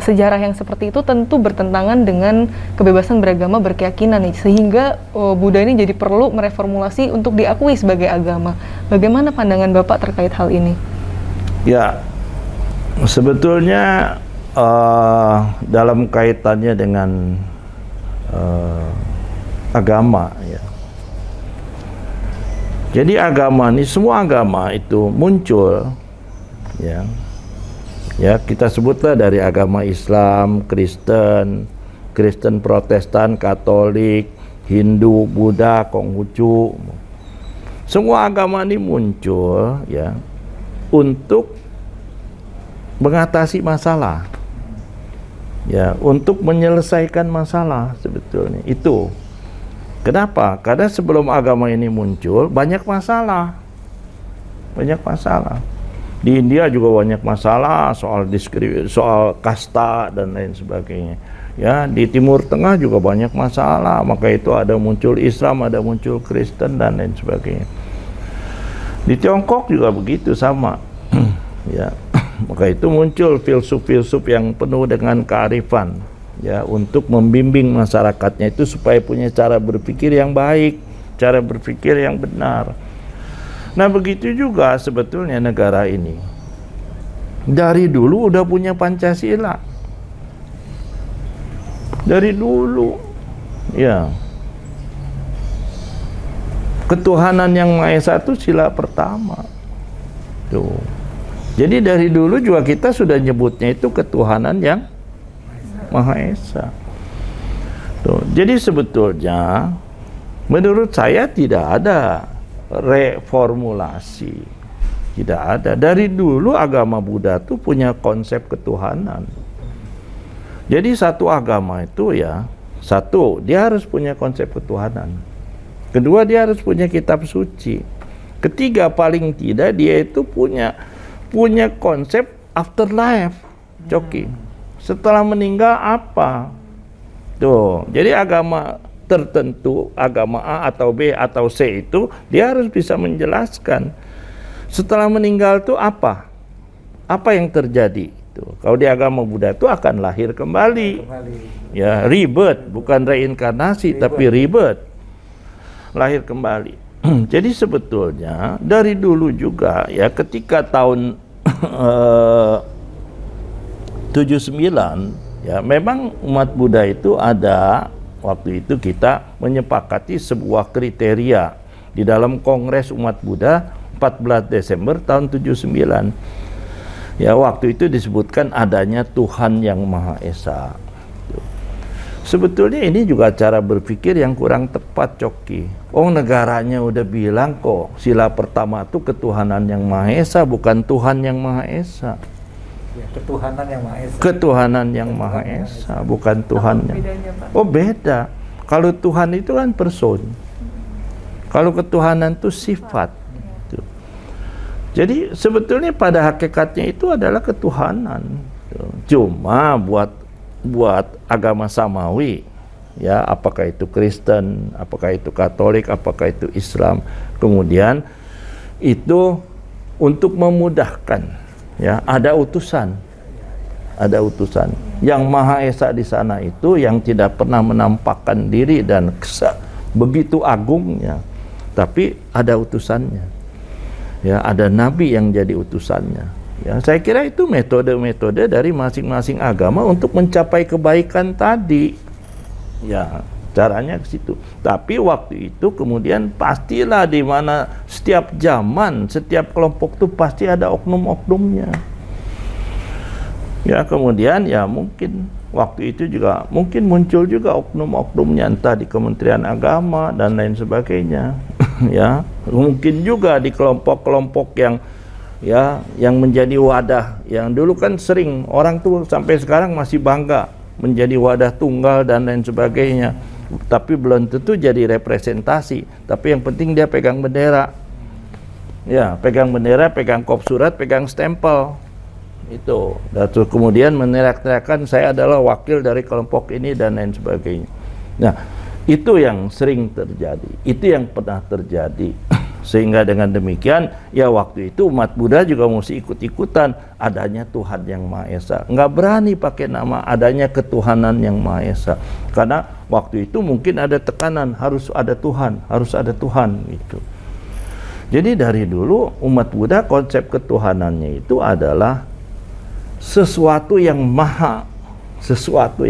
sejarah yang seperti itu tentu bertentangan dengan kebebasan beragama berkeyakinan nih, sehingga Buddha ini jadi perlu mereformulasi untuk diakui sebagai agama. Bagaimana pandangan Bapak terkait hal ini? Ya, sebetulnya dalam kaitannya dengan agama ya. Jadi agama ini, semua agama itu muncul ya. Ya, kita sebutlah dari agama Islam, Kristen, Protestan, Katolik, Hindu, Buddha, Konghucu. Semua agama ini muncul ya untuk mengatasi masalah. Ya, untuk menyelesaikan masalah sebetulnya. Itu. Kenapa? Karena sebelum agama ini muncul banyak masalah. Banyak masalah. Di India juga banyak masalah soal soal kasta dan lain sebagainya. Ya, di Timur Tengah juga banyak masalah, maka itu ada muncul Islam, ada muncul Kristen dan lain sebagainya. Di Tiongkok juga begitu sama. Ya, maka itu muncul filsuf-filsuf yang penuh dengan kearifan ya, untuk membimbing masyarakatnya itu supaya punya cara berpikir yang baik, cara berpikir yang benar. Nah, begitu juga sebetulnya negara ini. Dari dulu udah punya Pancasila. Dari dulu. Ya. Ketuhanan yang Maha Esa itu sila pertama. Tuh. Jadi dari dulu juga kita sudah nyebutnya itu ketuhanan yang Maha Esa. Tuh. Jadi sebetulnya menurut saya tidak ada reformulasi, tidak ada. Dari dulu agama Buddha itu punya konsep ketuhanan. Jadi satu agama itu ya, satu dia harus punya konsep ketuhanan, kedua dia harus punya kitab suci, ketiga paling tidak dia itu punya konsep afterlife, Coki. Setelah meninggal apa? Tuh, jadi agama tertentu, agama A atau B atau C itu dia harus bisa menjelaskan setelah meninggal itu apa yang terjadi itu. Kalau di agama Buddha itu akan lahir kembali. Ya, rebirth, bukan reinkarnasi tapi rebirth, lahir kembali. Jadi sebetulnya dari dulu juga ya, ketika tahun 79 ya, memang umat Buddha itu ada. Waktu itu kita menyepakati sebuah kriteria di dalam Kongres Umat Buddha 14 Desember tahun 79. Ya, waktu itu disebutkan adanya Tuhan yang Maha Esa. Sebetulnya ini juga cara berpikir yang kurang tepat, Coki. Oh, negaranya udah bilang kok sila pertama itu ketuhanan yang Maha Esa, bukan Tuhan yang Maha Esa. Ya, ketuhanan yang Maha Esa. Ketuhanan yang Maha Esa, bukan Tuhan yang... Oh, beda. Kalau Tuhan itu kan person. Kalau ketuhanan itu sifat. Jadi sebetulnya pada hakikatnya itu adalah ketuhanan. Cuma buat agama samawi, ya, apakah itu Kristen, apakah itu Katolik, apakah itu Islam, kemudian itu untuk memudahkan, ya, ada utusan yang Maha Esa di sana itu yang tidak pernah menampakkan diri dan begitu agungnya, tapi ada utusannya. Ya, ada nabi yang jadi utusannya. Ya, saya kira itu metode-metode dari masing-masing agama untuk mencapai kebaikan tadi. Ya, caranya ke situ. Tapi waktu itu kemudian pastilah di mana setiap zaman, setiap kelompok itu pasti ada oknum-oknumnya. Ya, kemudian ya mungkin waktu itu juga mungkin muncul juga oknum-oknumnya entah di Kementerian Agama dan lain sebagainya. Ya, mungkin juga di kelompok-kelompok yang menjadi wadah, yang dulu kan sering orang tuh sampai sekarang masih bangga menjadi wadah tunggal dan lain sebagainya, tapi belum tentu jadi representasi. Tapi yang penting dia pegang bendera, ya, pegang bendera, pegang kop surat, pegang stempel itu, dan terus kemudian meneriak-teriakkan saya adalah wakil dari kelompok ini dan lain sebagainya. Nah, itu yang sering terjadi, itu yang pernah terjadi. Sehingga dengan demikian, ya waktu itu umat Buddha juga mesti ikut-ikutan adanya Tuhan yang Maha Esa. Nggak berani pakai nama adanya ketuhanan yang Maha Esa, karena waktu itu mungkin ada tekanan harus ada Tuhan gitu. Jadi dari dulu umat Buddha konsep ketuhanannya itu adalah sesuatu yang maha, sesuatu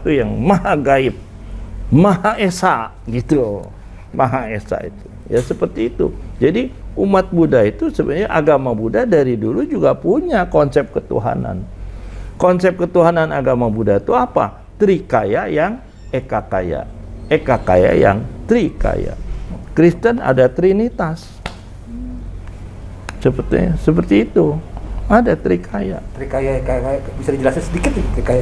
yang maha gaib, Maha Esa gitu. Maha Esa itu ya seperti itu. Jadi umat Buddha itu sebenarnya agama Buddha dari dulu juga punya konsep ketuhanan. Konsep ketuhanan agama Buddha itu apa? Trikaya yang ekakaya, ekakaya yang trikaya. Kristen ada Trinitas, seperti itu. Ada trikaya. Trikaya bisa dijelaskan sedikit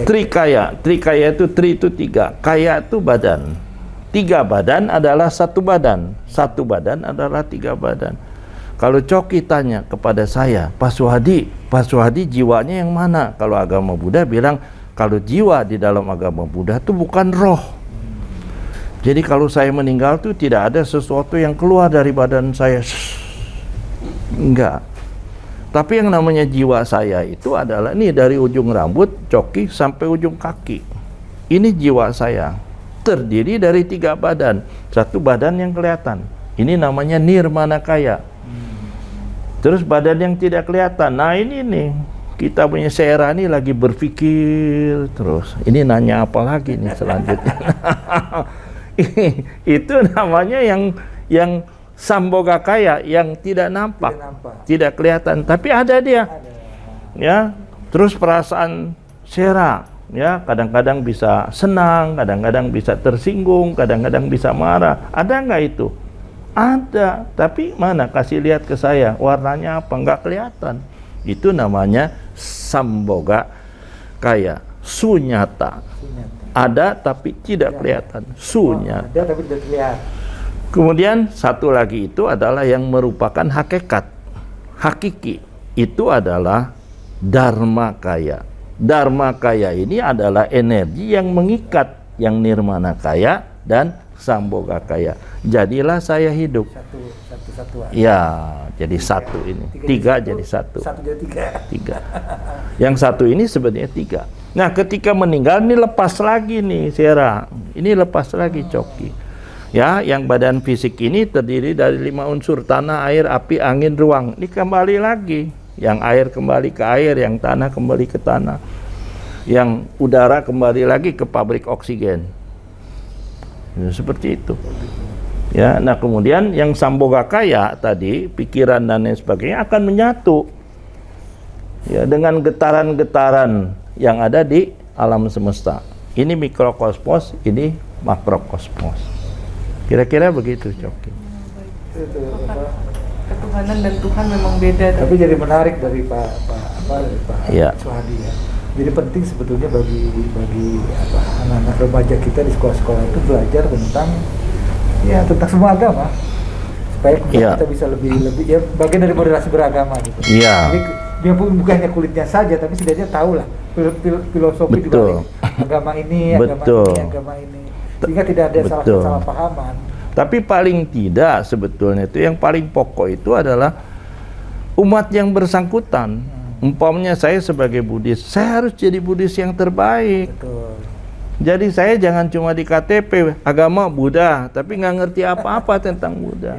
trikaya. Trikaya itu tri itu 3, kaya itu badan. 3 badan adalah 1 badan. 1 badan adalah 3 badan. Kalau Coki tanya kepada saya, Pak Suhadi jiwanya yang mana? Kalau agama Buddha bilang kalau jiwa di dalam agama Buddha itu bukan roh. Jadi kalau saya meninggal itu tidak ada sesuatu yang keluar dari badan saya. Enggak. Tapi yang namanya jiwa saya itu adalah ini dari ujung rambut Coki sampai ujung kaki. Ini jiwa saya. Terdiri dari 3 badan. 1 badan yang kelihatan. Ini namanya nirmanakaya. Terus badan yang tidak kelihatan. Nah ini nih, kita punya Sera nih lagi berpikir terus. Ini nanya apa lagi nih selanjutnya? Itu namanya yang Sambhogakaya, yang tidak nampak, tidak kelihatan, tapi ada dia. Ya, terus perasaan Sera, ya, kadang-kadang bisa senang, kadang-kadang bisa tersinggung, kadang-kadang bisa marah. Ada nggak itu? Ada, tapi mana? Kasih lihat ke saya, warnanya apa? Nggak kelihatan. Itu namanya Sambhogakaya, sunyata. Ada tapi tidak kelihatan, sunyata. Ada tapi tidak kelihatan. Kemudian satu lagi itu adalah yang merupakan hakikat, hakiki. Itu adalah dharmakaya. Dharmakaya ini adalah energi yang mengikat, yang nirmanakaya dan sambhogakaya. Jadilah saya hidup. Satu. Ya, jadi 1 ini. 3 jadi 1. 1 jadi 3. Yang 1 ini sebenarnya 3. Nah, ketika meninggal ini lepas lagi nih Sera. Ini lepas lagi Coki. Ya, yang badan fisik ini terdiri dari 5 unsur, tanah, air, api, angin, ruang. Ini kembali lagi. Yang air kembali ke air, yang tanah kembali ke tanah. Yang udara kembali lagi ke pabrik oksigen. Ya, seperti itu. Ya, nah kemudian yang Sambhogakaya tadi, pikiran dan lain sebagainya akan menyatu. Ya, dengan getaran-getaran yang ada di alam semesta. Ini mikrokosmos, ini makrokosmos. Kira-kira begitu, Coki. Ketuhanan dan Tuhan memang beda. Tapi jadi menarik dari Pak Ya. Suhadi ya. Jadi penting sebetulnya bagi apa, anak-anak remaja kita di sekolah-sekolah itu belajar tentang semua agama supaya kita bisa lebih ya bagian dari moderasi beragama gitu. Iya. Jadi dia bukannya kulitnya saja tapi setidaknya tahu lah filosofi di balik agama ini, agama ini. Sehingga tidak ada salah pahaman. Tapi paling tidak sebetulnya itu yang paling pokok itu adalah umat yang bersangkutan. Umpamanya saya sebagai Buddhis, saya harus jadi Buddhis yang terbaik. Betul. Jadi saya jangan cuma di KTP agama Buddha, tapi nggak ngerti apa-apa tentang Buddha.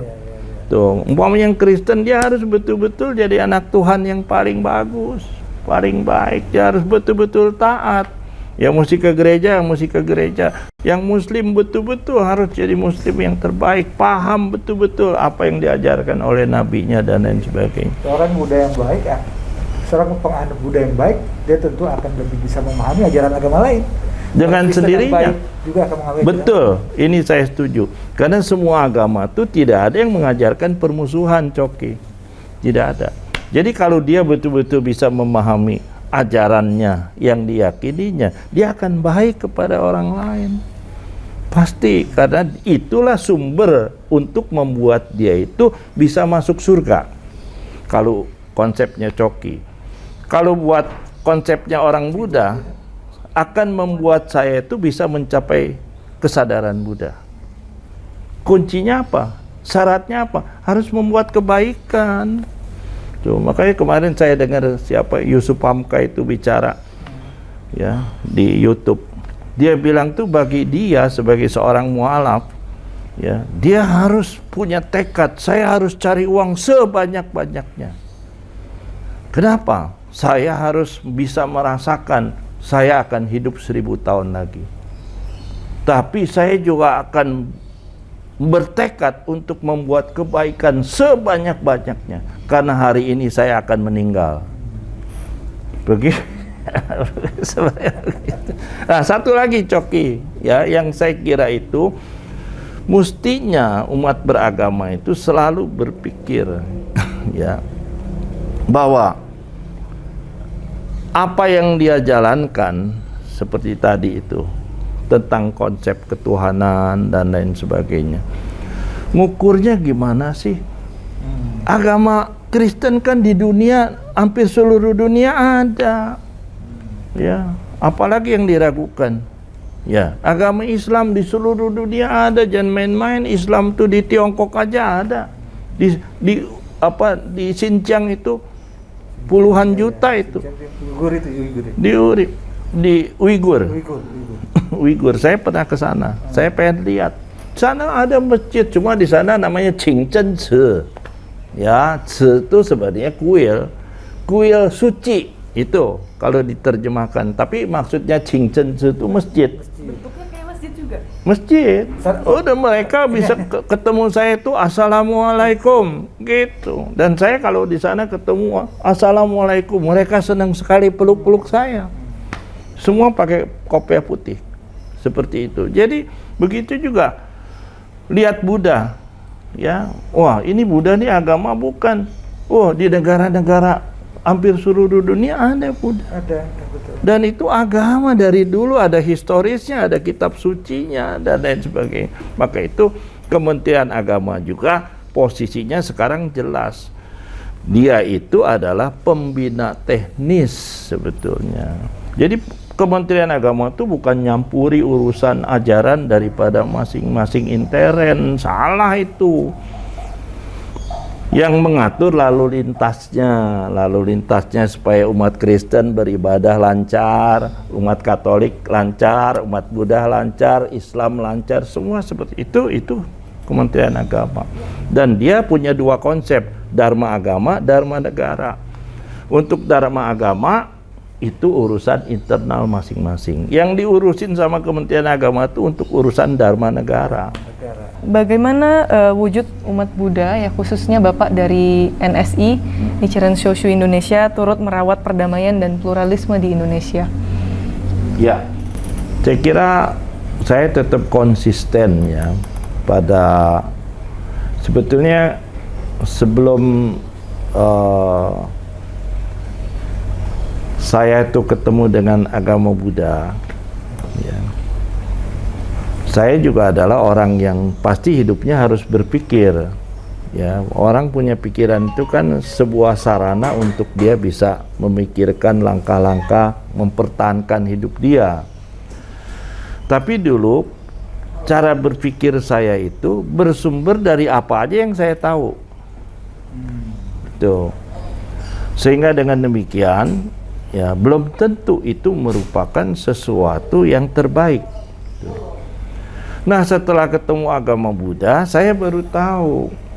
Tuh, umpamanya yang Kristen dia harus betul-betul jadi anak Tuhan yang paling bagus, paling baik. Dia harus betul-betul taat. Yang mesti ke gereja, Yang Muslim betul-betul harus jadi Muslim yang terbaik, paham betul-betul apa yang diajarkan oleh nabinya dan lain sebagainya. Seorang Buddha yang baik, seorang penganut Buddha yang baik, dia tentu akan lebih bisa memahami ajaran agama lain. Dengan sendirinya. Juga akan mengambil betul, ini saya setuju. Karena semua agama itu tidak ada yang mengajarkan permusuhan, Coki. Tidak ada. Jadi kalau dia betul-betul bisa memahami ajarannya yang diyakininya, dia akan baik kepada orang lain. Pasti, karena itulah sumber untuk membuat dia itu bisa masuk surga. Kalau konsepnya Coki. Kalau buat konsepnya orang Buddha, akan membuat saya itu bisa mencapai kesadaran Buddha. Kuncinya apa? Syaratnya apa? Harus membuat kebaikan. Tuh, makanya kemarin saya dengar siapa Yusuf Hamka itu bicara ya di YouTube. Dia bilang tuh bagi dia sebagai seorang mualaf, ya, dia harus punya tekad, saya harus cari uang sebanyak-banyaknya. Kenapa? Saya harus bisa merasakan saya akan hidup 1000 tahun lagi. Tapi saya juga akan bertekad untuk membuat kebaikan sebanyak-banyaknya. Karena hari ini saya akan meninggal. Begitu. Nah, satu lagi Coki, ya, yang saya kira itu mestinya umat beragama itu selalu berpikir ya bahwa apa yang dia jalankan seperti tadi itu tentang konsep ketuhanan dan lain sebagainya, ngukurnya gimana sih? Agama Kristen kan di dunia, hampir seluruh dunia ada, ya, apalagi yang diragukan, ya. Agama Islam di seluruh dunia ada, jangan main-main. Islam tuh di Tiongkok aja ada, di Xinjiang itu puluhan juta itu. Di Uighur. Uighur. Saya pernah ke sana. Saya pengen lihat. Sana ada masjid, cuma di sana namanya Qingzhen Ce. Ya, Ce itu sebenarnya kuil suci itu kalau diterjemahkan. Tapi maksudnya Qingzhen Ce itu masjid. Bentuknya kayak masjid juga. Masjid. Udah mereka bisa ketemu saya itu assalamualaikum gitu. Dan saya kalau di sana ketemu assalamualaikum, mereka senang sekali peluk-peluk saya. Semua pakai kopiah putih seperti itu. Jadi begitu juga lihat Buddha, ya. Wah, ini Buddha nih agama bukan. Oh, di negara-negara hampir seluruh dunia ada Buddha. Ada, betul. Dan itu agama dari dulu, ada historisnya, ada kitab sucinya dan lain sebagainya. Maka itu Kementerian Agama juga posisinya sekarang jelas. Dia itu adalah pembina teknis sebetulnya. Jadi Kementerian Agama itu bukan nyampuri urusan ajaran daripada masing-masing intern. Salah itu. Yang mengatur lalu lintasnya supaya umat Kristen beribadah lancar, umat Katolik lancar, umat Buddha lancar, Islam lancar, semua seperti itu Kementerian Agama. Dan dia punya dua konsep, Dharma Agama, Dharma Negara. Untuk Dharma Agama itu urusan internal masing-masing. Yang diurusin sama Kementerian Agama itu untuk urusan Dharma Negara. Bagaimana wujud umat Buddha, ya khususnya Bapak dari NSI, Nichiren Shoshu Indonesia, turut merawat perdamaian dan pluralisme di Indonesia? Ya, saya kira saya tetap konsisten ya pada sebetulnya sebelum saya itu ketemu dengan agama Buddha, ya, saya juga adalah orang yang pasti hidupnya harus berpikir. Ya, orang punya pikiran itu kan sebuah sarana untuk dia bisa memikirkan langkah-langkah mempertahankan hidup dia. Tapi dulu cara berpikir saya itu bersumber dari apa aja yang saya tahu. Tuh. Sehingga dengan demikian, ya, belum tentu itu merupakan sesuatu yang terbaik. Nah, setelah ketemu agama Buddha, saya baru tahu.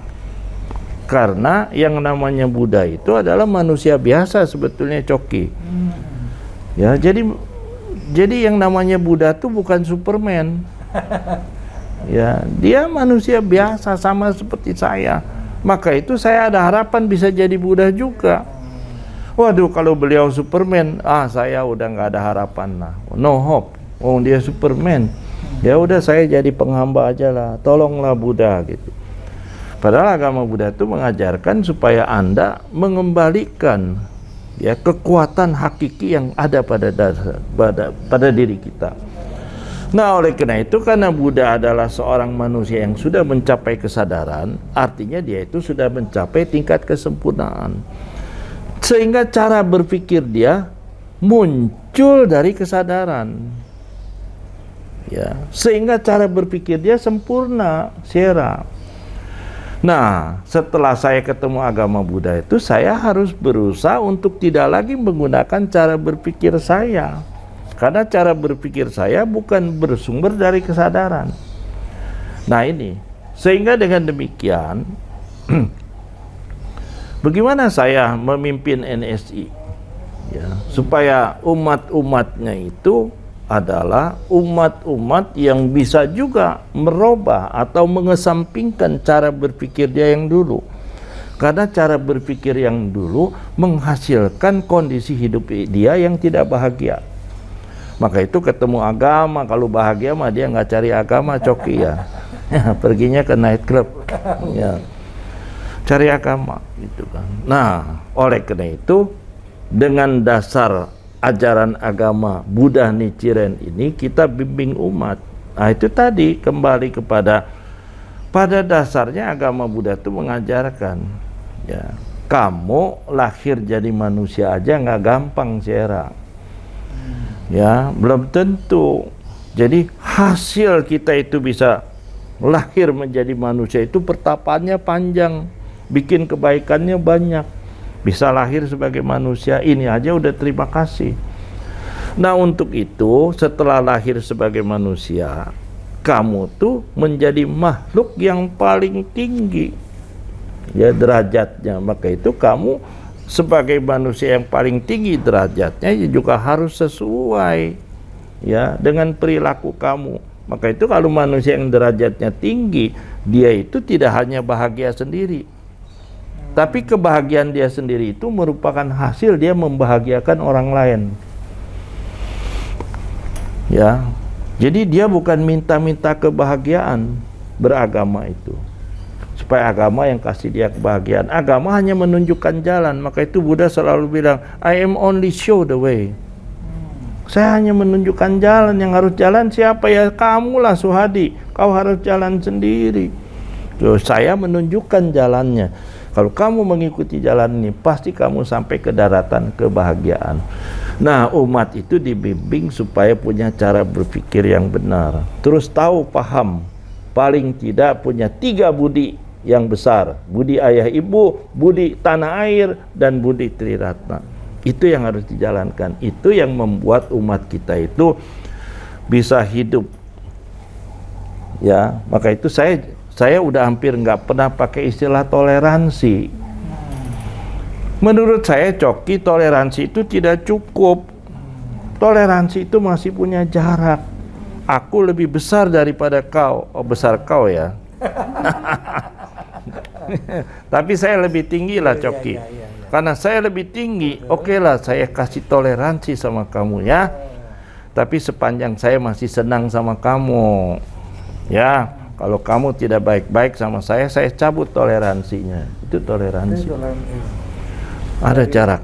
Karena yang namanya Buddha itu adalah manusia biasa sebetulnya, Coki. Ya, jadi yang namanya Buddha itu bukan Superman. Ya, dia manusia biasa sama seperti saya. Maka itu saya ada harapan bisa jadi Buddha juga. Waduh, kalau beliau Superman, saya udah nggak ada harapan lah. No hope. Oh, dia Superman. Ya udah, saya jadi penghamba aja lah. Tolonglah Buddha gitu. Padahal agama Buddha itu mengajarkan supaya Anda mengembalikan, ya, kekuatan hakiki yang ada pada diri kita. Nah, oleh karena itu, karena Buddha adalah seorang manusia yang sudah mencapai kesadaran, artinya dia itu sudah mencapai tingkat kesempurnaan. Sehingga cara berpikir dia muncul dari kesadaran. Ya, sehingga cara berpikir dia sempurna, Sierra. Nah, setelah saya ketemu agama Buddha itu, saya harus berusaha untuk tidak lagi menggunakan cara berpikir saya. Karena cara berpikir saya bukan bersumber dari kesadaran. Nah ini, sehingga dengan demikian, bagaimana saya memimpin NSI? Ya, supaya umat-umatnya itu adalah umat-umat yang bisa juga merubah atau mengesampingkan cara berpikir dia yang dulu. Karena cara berpikir yang dulu menghasilkan kondisi hidup dia yang tidak bahagia. Maka itu ketemu agama, kalau bahagia mah dia nggak cari agama, Coki ya. Perginya ke night club. Ya. Cari agama gitu kan. Nah, oleh karena itu, dengan dasar ajaran agama Buddha Nichiren ini kita bimbing umat. Nah, itu tadi kembali pada dasarnya agama Buddha itu mengajarkan, ya, kamu lahir jadi manusia aja nggak gampang, Sierra. Ya, belum tentu. Jadi hasil kita itu bisa lahir menjadi manusia itu pertapaannya panjang, bikin kebaikannya banyak. Bisa lahir sebagai manusia, ini aja udah terima kasih. Nah, untuk itu setelah lahir sebagai manusia, kamu tuh menjadi makhluk yang paling tinggi, ya, derajatnya. Maka itu kamu sebagai manusia yang paling tinggi derajatnya juga harus sesuai, ya, dengan perilaku kamu. Maka itu kalau manusia yang derajatnya tinggi, dia itu tidak hanya bahagia sendiri, tapi kebahagiaan dia sendiri itu merupakan hasil dia membahagiakan orang lain. Ya, jadi dia bukan minta-minta kebahagiaan beragama itu, supaya agama yang kasih dia kebahagiaan. Agama hanya menunjukkan jalan. Maka itu Buddha selalu bilang, I am only show the way. Saya hanya menunjukkan jalan. Yang harus jalan siapa? Ya kamulah, Suhadi. Kau harus jalan sendiri. Tuh, saya menunjukkan jalannya. Kalau kamu mengikuti jalan ini, pasti kamu sampai ke daratan kebahagiaan. Nah, umat itu dibimbing supaya punya cara berpikir yang benar. Terus tahu, paham, paling tidak punya 3 budi yang besar. Budi ayah ibu, budi tanah air, dan budi triratna. Itu yang harus dijalankan. Itu yang membuat umat kita itu bisa hidup. Ya, maka itu saya udah hampir nggak pernah pakai istilah toleransi. Menurut saya, Coki, toleransi itu tidak cukup. Toleransi itu masih punya jarak. Aku lebih besar daripada kau. Oh, besar kau ya. Tapi saya lebih tinggi lah, Coki. Karena saya lebih tinggi, oke lah, saya kasih toleransi sama kamu ya. Tapi sepanjang saya masih senang sama kamu, ya. Kalau kamu tidak baik-baik sama saya cabut toleransinya. Itu toleransi. Ada jarak,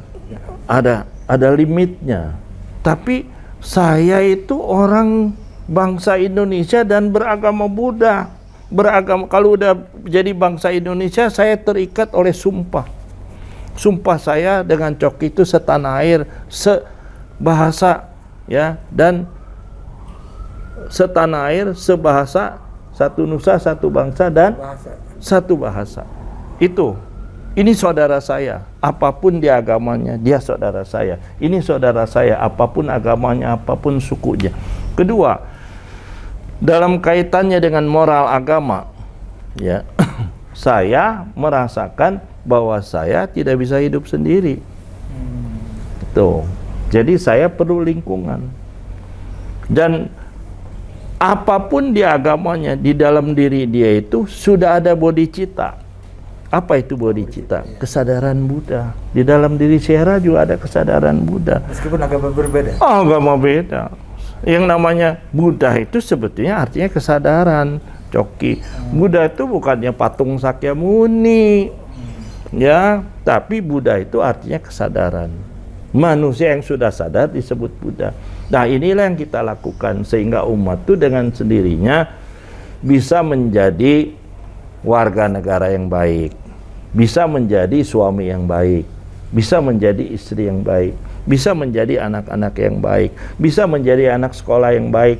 ada limitnya. Tapi saya itu orang bangsa Indonesia dan beragama Buddha. Kalau udah jadi bangsa Indonesia, saya terikat oleh sumpah. Sumpah saya dengan Coki itu setanah air, sebahasa, ya, dan setanah air, sebahasa, satu nusa, satu bangsa, dan satu bahasa. Ini saudara saya, apapun dia agamanya, dia saudara saya. Ini saudara saya, apapun agamanya, apapun sukunya. Kedua, dalam kaitannya dengan moral agama, ya, saya merasakan bahwa saya tidak bisa hidup sendiri. Tuh. Jadi saya perlu lingkungan. Dan apapun dia agamanya, di dalam diri dia itu sudah ada bodhicitta. Apa itu bodhicitta? Kesadaran Buddha. Di dalam diri Syahra juga ada kesadaran Buddha. Meskipun agama berbeda. Oh, agama beda. Yang namanya Buddha itu sebetulnya artinya kesadaran, Coki. Buddha itu bukannya patung Sakyamuni, ya, tapi Buddha itu artinya kesadaran. Manusia yang sudah sadar disebut Buddha. Nah, inilah yang kita lakukan sehingga umat itu dengan sendirinya bisa menjadi warga negara yang baik, bisa menjadi suami yang baik, bisa menjadi istri yang baik, bisa menjadi anak-anak yang baik, bisa menjadi anak sekolah yang baik,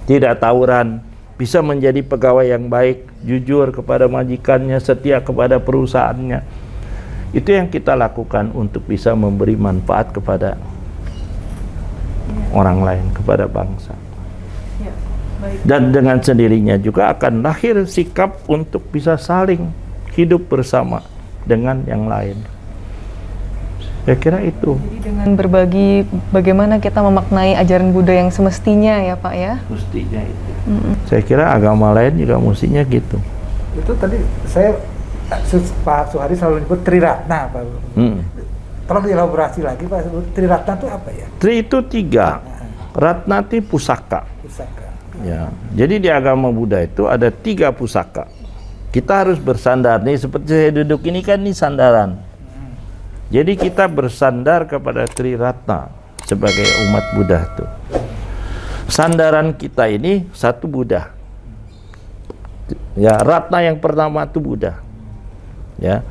tidak tawuran, bisa menjadi pegawai yang baik, jujur kepada majikannya, setia kepada perusahaannya. Itu yang kita lakukan untuk bisa memberi manfaat kepada orang lain, kepada bangsa. Ya, baik. Dan dengan sendirinya juga akan lahir sikap untuk bisa saling hidup bersama dengan yang lain. Saya kira itu. Jadi dengan berbagi bagaimana kita memaknai ajaran Buddha yang semestinya ya Pak ya? Mestinya itu. Saya kira agama lain juga mestinya gitu. Itu tadi Pak Suhadi selalu nyebut Triratna, Pak. Tolong dielaborasi lagi, Pak. Triratna itu apa ya? Tri itu 3. Ratna itu pusaka. Pusaka. Ya. Jadi di agama Buddha itu ada 3 pusaka. Kita harus bersandar nih, seperti saya duduk ini kan ini sandaran. Jadi kita bersandar kepada Triratna sebagai umat Buddha itu. Sandaran kita ini satu Buddha. Ya, Ratna yang pertama itu Buddha. Ya.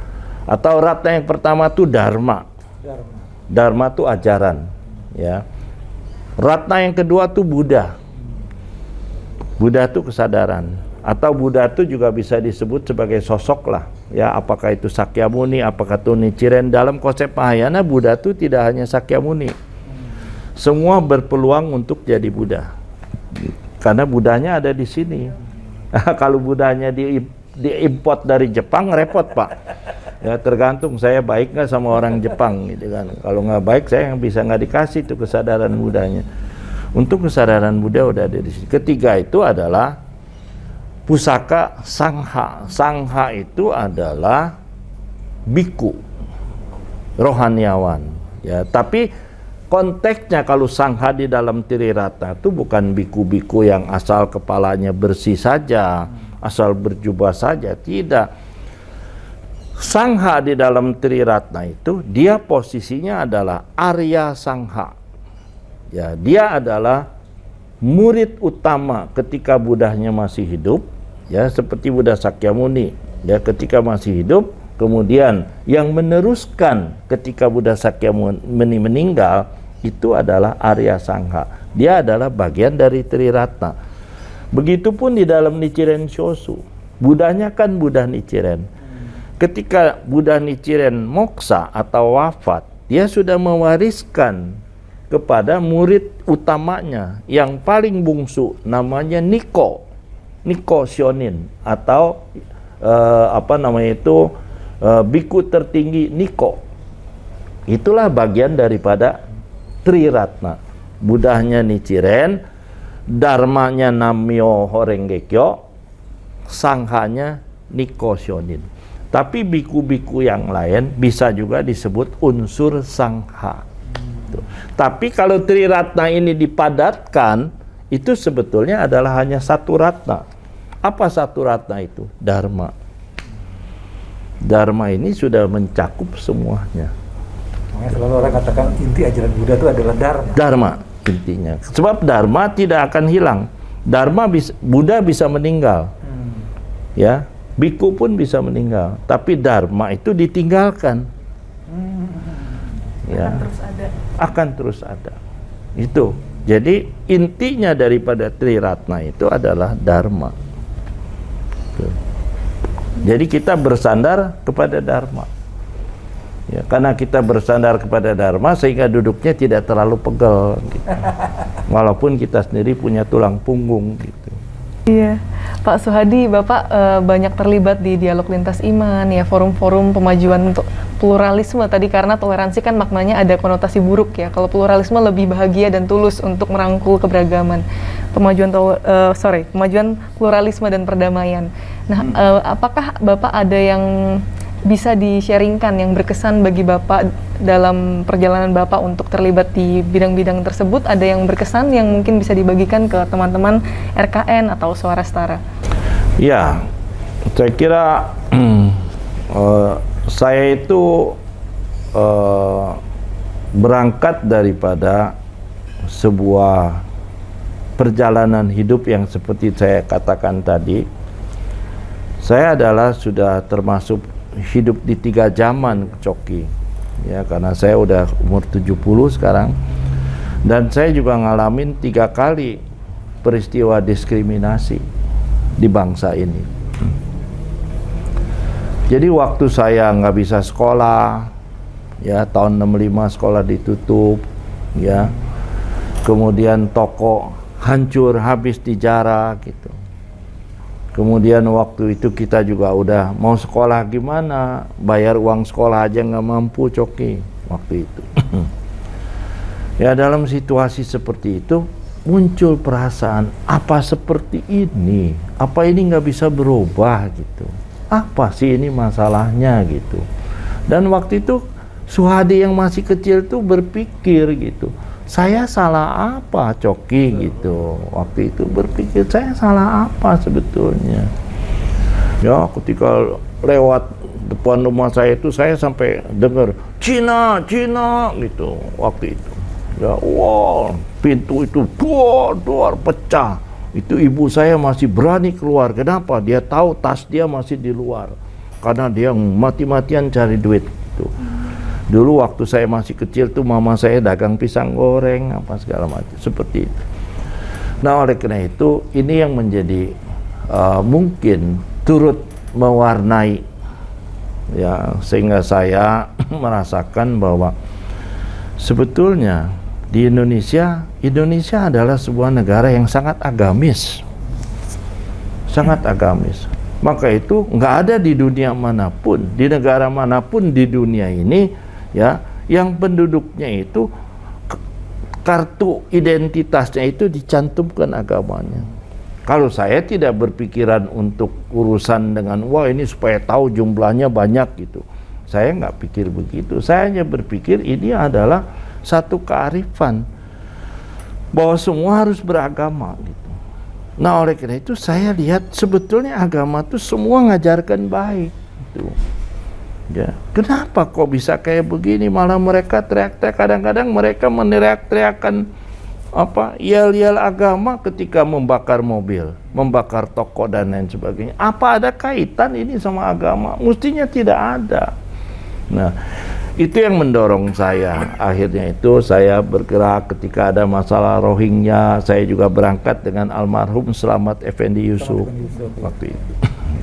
Atau Ratna yang pertama itu Dharma. Dharma itu ajaran, ya. Ratna yang kedua itu Buddha. Buddha itu kesadaran. Atau Buddha itu juga bisa disebut sebagai sosok lah, ya. Apakah itu Sakyamuni, apakah itu Nichiren. Dalam konsep Mahayana, Buddha itu tidak hanya Sakyamuni. Semua berpeluang untuk jadi Buddha. Karena Buddhanya ada di sini. Kalau Buddhanya diimport dari Jepang, repot Pak. Ya tergantung saya baik nggak sama orang Jepang gitu kan. Kalau nggak baik saya yang bisa nggak dikasih tuh kesadaran Buddhanya. Untuk kesadaran Buddha udah ada di sini. Ketiga itu adalah pusaka Sangha. Sangha itu adalah biku, rohaniawan. Ya, tapi konteksnya kalau Sangha di dalam Triratna itu bukan biku-biku yang asal kepalanya bersih saja, asal berjubah saja, tidak. Sangha di dalam Triratna itu dia posisinya adalah Arya Sangha. Ya, dia adalah murid utama ketika Buddhanya masih hidup, ya seperti Buddha Sakyamuni, ya ketika masih hidup, kemudian yang meneruskan ketika Buddha Sakyamuni meninggal itu adalah Arya Sangha. Dia adalah bagian dari Triratna. Begitupun di dalam Nichiren Shoshu. Buddhanya kan Buddha Nichiren. Ketika Buddha Nichiren moksa atau wafat, dia sudah mewariskan kepada murid utamanya yang paling bungsu, namanya Nikko Shonin, atau biku tertinggi Nikko. Itulah bagian daripada Triratna. Buddhanya Nichiren, Dharmanya Nammyo Horengekyo, Sanghanya Nikko Shonin. Tapi biku-biku yang lain bisa juga disebut unsur Sangha. Tapi kalau Triratna ini dipadatkan, itu sebetulnya adalah hanya satu ratna. Apa satu ratna itu? Dharma. Dharma ini sudah mencakup semuanya. Makanya selalu orang katakan inti ajaran Buddha itu adalah dharma. Dharma intinya. Sebab dharma tidak akan hilang. Buddha bisa meninggal. Ya, biku pun bisa meninggal, tapi dharma itu ditinggalkan. Ya. Akan terus ada. Itu. Jadi intinya daripada Triratna itu adalah dharma. Jadi kita bersandar kepada dharma. Ya, karena kita bersandar kepada dharma sehingga duduknya tidak terlalu pegel gitu. Walaupun kita sendiri punya tulang punggung gitu. Iya, Pak Suhadi, Bapak banyak terlibat di dialog lintas iman, ya forum-forum pemajuan untuk pluralisme tadi, karena toleransi kan maknanya ada konotasi buruk ya. Kalau pluralisme lebih bahagia dan tulus untuk merangkul keberagaman. Pemajuan pluralisme dan perdamaian. Nah, apakah Bapak ada yang bisa di-sharingkan yang berkesan bagi Bapak dalam perjalanan Bapak untuk terlibat di bidang-bidang tersebut? Ada yang berkesan yang mungkin bisa dibagikan ke teman-teman RKN atau Suara Setara? Ya, saya kira saya itu berangkat daripada sebuah perjalanan hidup yang seperti saya katakan tadi. Saya adalah sudah termasuk hidup di 3 zaman, Coki. Ya, karena saya udah umur 70 sekarang. Dan saya juga ngalamin 3 kali peristiwa diskriminasi di bangsa ini. Jadi waktu saya nggak bisa sekolah, ya tahun 65 sekolah ditutup, ya. Kemudian toko hancur habis dijarah gitu. Kemudian waktu itu kita juga udah mau sekolah gimana, bayar uang sekolah aja nggak mampu, Coki, waktu itu. Ya, dalam situasi seperti itu muncul perasaan, apa seperti ini? Apa ini nggak bisa berubah gitu? Apa sih ini masalahnya gitu? Dan waktu itu Suhadi yang masih kecil tuh berpikir gitu, saya salah apa, Coki, gitu. Waktu itu berpikir, saya salah apa sebetulnya? Ya, ketika lewat depan rumah saya itu, saya sampai dengar Cina, Cina gitu waktu itu. Ya, wow, pintu itu duar pecah. Itu ibu saya masih berani keluar. Kenapa? Dia tahu tas dia masih di luar. Karena dia mati-matian cari duit gitu. Dulu waktu saya masih kecil tuh mama saya dagang pisang goreng apa segala macam seperti itu. Nah, oleh karena itu ini yang menjadi mungkin turut mewarnai ya, sehingga saya merasakan bahwa sebetulnya di Indonesia adalah sebuah negara yang sangat agamis. Sangat agamis. Maka itu nggak ada di dunia manapun, di negara manapun di dunia ini ya, yang penduduknya itu kartu identitasnya itu dicantumkan agamanya. Kalau saya tidak berpikiran untuk urusan dengan wah ini supaya tahu jumlahnya banyak gitu, saya nggak pikir begitu. Saya hanya berpikir ini adalah satu kearifan bahwa semua harus beragama gitu. Nah, oleh karena itu saya lihat sebetulnya agama itu semua ngajarkan baik gitu. Ya, kenapa kok bisa kayak begini? Malah mereka teriak-teriak, kadang-kadang mereka meneriak-teriakan apa yel-yel agama ketika membakar mobil, membakar toko dan lain sebagainya. Apa ada kaitan ini sama agama? Mestinya tidak ada. Nah, itu yang mendorong saya. Akhirnya itu saya bergerak ketika ada masalah Rohingya. Saya juga berangkat dengan almarhum Slamet Effendi Yusuf waktu itu.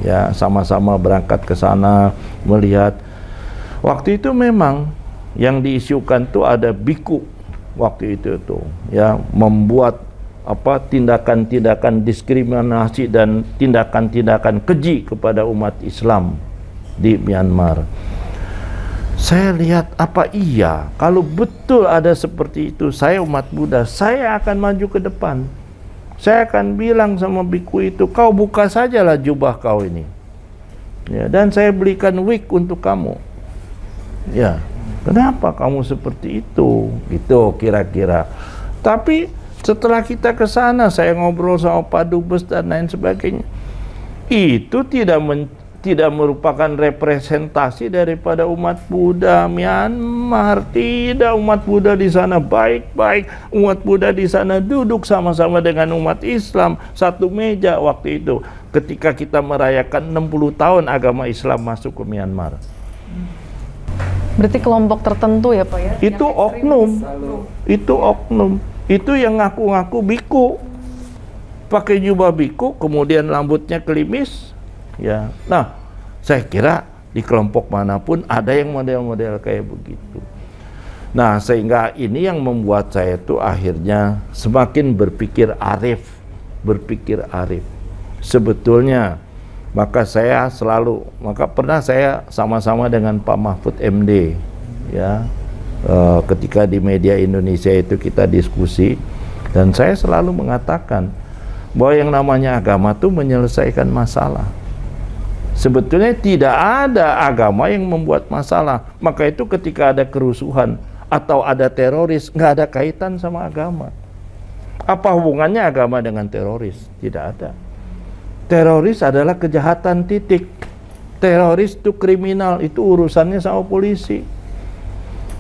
Ya, sama-sama berangkat ke sana melihat. Waktu itu memang yang diisukan tuh ada biku waktu itu tuh, ya, membuat apa tindakan-tindakan diskriminasi dan tindakan-tindakan keji kepada umat Islam di Myanmar. Saya lihat apa iya kalau betul ada seperti itu, saya umat Buddha, saya akan maju ke depan. Saya akan bilang sama biku itu, kau buka sajalah jubah kau ini. Ya, dan saya belikan wig untuk kamu. Ya, kenapa kamu seperti itu? Gitu kira-kira. Tapi setelah kita ke sana, saya ngobrol sama Pak Dubes dan lain sebagainya. Itu tidak merupakan representasi daripada umat Buddha Myanmar. Tidak, umat Buddha di sana baik-baik. Umat Buddha di sana duduk sama-sama dengan umat Islam satu meja waktu itu. Ketika kita merayakan 60 tahun agama Islam masuk ke Myanmar. Berarti kelompok tertentu ya Pak ya? Itu oknum. Itu oknum. Itu yang ngaku-ngaku biku. Pakai jubah biku, kemudian rambutnya klimis. Ya, nah, saya kira di kelompok manapun ada yang model-model kayak begitu. Nah, sehingga ini yang membuat saya itu akhirnya semakin berpikir arif. Sebetulnya, maka pernah saya sama-sama dengan Pak Mahfud MD, ya, ketika di media Indonesia itu kita diskusi, dan saya selalu mengatakan bahwa yang namanya agama itu menyelesaikan masalah. Sebetulnya tidak ada agama yang membuat masalah. Maka itu ketika ada kerusuhan atau ada teroris, nggak ada kaitan sama agama. Apa hubungannya agama dengan teroris? Tidak ada. Teroris adalah kejahatan, titik. Teroris itu kriminal, itu urusannya sama polisi.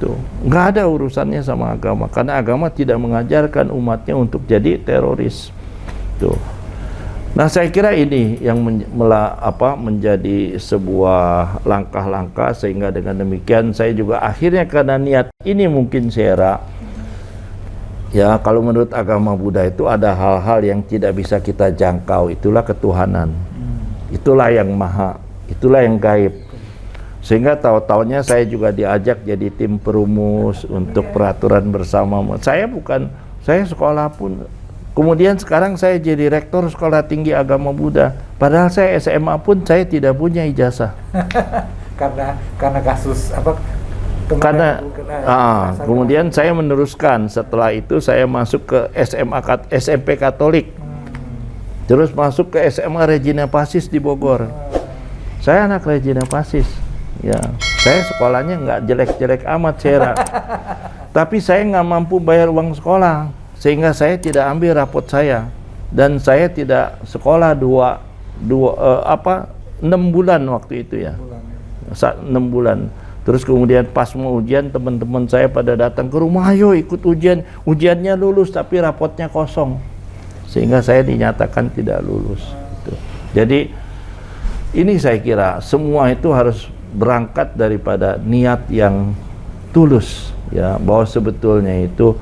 Tuh, nggak ada urusannya sama agama, karena agama tidak mengajarkan umatnya untuk jadi teroris. Tuh. Nah, saya kira ini yang menjadi sebuah langkah-langkah, sehingga dengan demikian saya juga akhirnya karena niat ini mungkin Syera, ya, kalau menurut agama Buddha itu ada hal-hal yang tidak bisa kita jangkau, itulah ketuhanan, itulah yang maha, itulah yang gaib. Sehingga tahu-taunya saya juga diajak jadi tim perumus untuk peraturan bersama. Saya sekolah pun. Kemudian sekarang saya jadi rektor Sekolah Tinggi Agama Buddha. Padahal saya SMA pun saya tidak punya ijazah. karena kasus apa? Kemudian saya meneruskan. Setelah itu saya masuk ke SMP Katolik. Terus masuk ke SMA Regina Pacis di Bogor. Saya anak Regina Pacis. Ya, saya sekolahnya nggak jelek-jelek amat, Syera. Tapi saya nggak mampu bayar uang sekolah, sehingga saya tidak ambil rapot saya, dan saya tidak sekolah 6 bulan waktu itu ya, 6 bulan. Terus kemudian pas mau ujian, teman-teman saya pada datang ke rumah, ayo ikut ujian. Ujiannya lulus tapi rapotnya kosong, sehingga saya dinyatakan tidak lulus. Jadi ini saya kira semua itu harus berangkat daripada niat yang tulus, ya, bahwa sebetulnya itu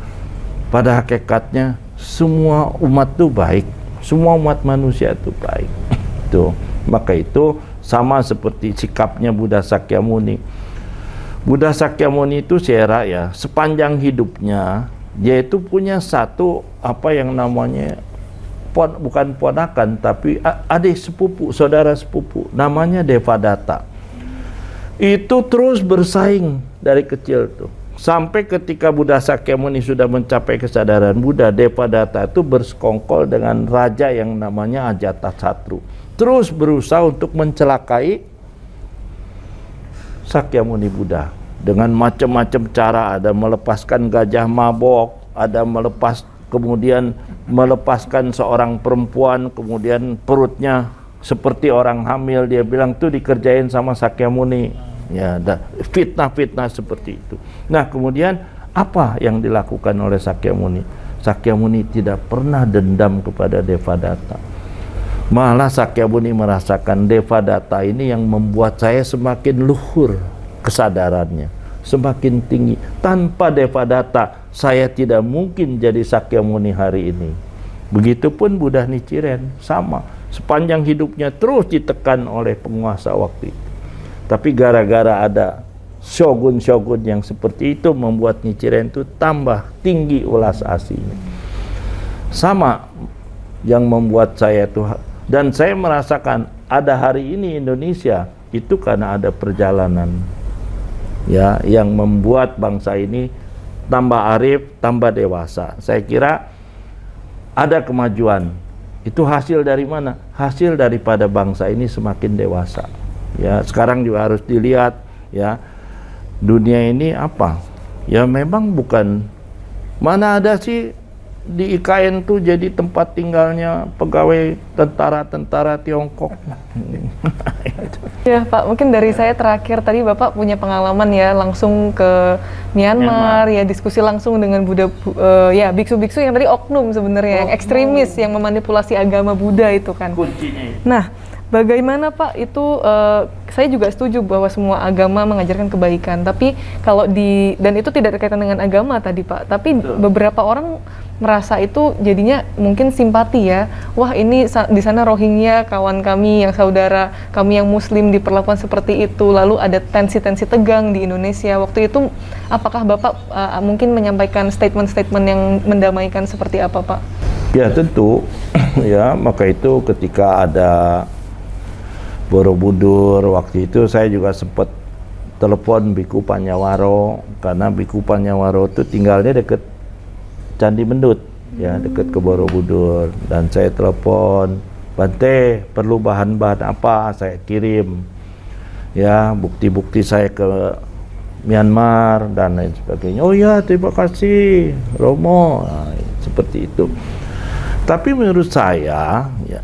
pada hakikatnya semua umat itu baik, semua umat manusia itu baik. Tuh, maka itu sama seperti sikapnya Buddha Sakyamuni. Buddha Sakyamuni itu Syera, ya, sepanjang hidupnya dia itu punya satu apa yang namanya bukan ponakan tapi adik sepupu, saudara sepupu, namanya Devadatta. Itu terus bersaing dari kecil tuh. Sampai ketika Buddha Sakyamuni sudah mencapai kesadaran Buddha, Devadatta itu bersekongkol dengan raja yang namanya Ajatasatru. Terus berusaha untuk mencelakai Sakyamuni Buddha dengan macam-macam cara. Ada melepaskan gajah mabok, ada kemudian melepaskan seorang perempuan, kemudian perutnya seperti orang hamil, dia bilang tuh dikerjain sama Sakyamuni. Ya, ada fitnah-fitnah seperti itu. Nah, kemudian apa yang dilakukan oleh Sakyamuni? Sakyamuni tidak pernah dendam kepada Devadatta. Malah Sakyamuni merasakan Devadatta ini yang membuat saya semakin luhur kesadarannya, semakin tinggi. Tanpa Devadatta, saya tidak mungkin jadi Sakyamuni hari ini. Begitupun Buddha Nichiren, sama. Sepanjang hidupnya terus ditekan oleh penguasa waktu itu. Tapi gara-gara ada shogun-shogun yang seperti itu, membuat Nichiren itu tambah tinggi ulas aslinya. Sama yang membuat saya itu, dan saya merasakan ada hari ini Indonesia itu karena ada perjalanan, ya, yang membuat bangsa ini tambah arif, tambah dewasa. Saya kira ada kemajuan. Itu hasil dari mana? Hasil daripada bangsa ini semakin dewasa. Ya, sekarang juga harus dilihat, ya, dunia ini apa? Ya memang bukan, mana ada sih di IKN tuh jadi tempat tinggalnya pegawai tentara-tentara Tiongkok. Ya Pak, mungkin dari saya terakhir tadi Bapak punya pengalaman ya langsung ke Myanmar, ya diskusi langsung dengan ya biksu-biksu yang tadi oknum sebenarnya, yang ekstremis yang memanipulasi agama Buddha itu kan. Kuncinya itu. Nah, bagaimana Pak itu saya juga setuju bahwa semua agama mengajarkan kebaikan, tapi kalau dan itu tidak berkaitan dengan agama tadi Pak, tapi beberapa orang merasa itu jadinya mungkin simpati ya. Wah, ini di sana Rohingya kawan kami yang saudara kami yang muslim diperlakukan seperti itu, lalu ada tensi-tensi tegang di Indonesia. Waktu itu apakah Bapak mungkin menyampaikan statement-statement yang mendamaikan seperti apa Pak? Ya tentu ya, maka itu ketika ada Borobudur waktu itu saya juga sempat telepon Biku Panyawaro, karena Biku Panyawaro itu tinggalnya dekat Candi Mendut ya, dekat ke Borobudur, dan saya telepon, Bante perlu bahan-bahan apa, saya kirim ya bukti-bukti saya ke Myanmar dan lain sebagainya. Oh ya, terima kasih Romo. Nah, seperti itu. Tapi menurut saya ya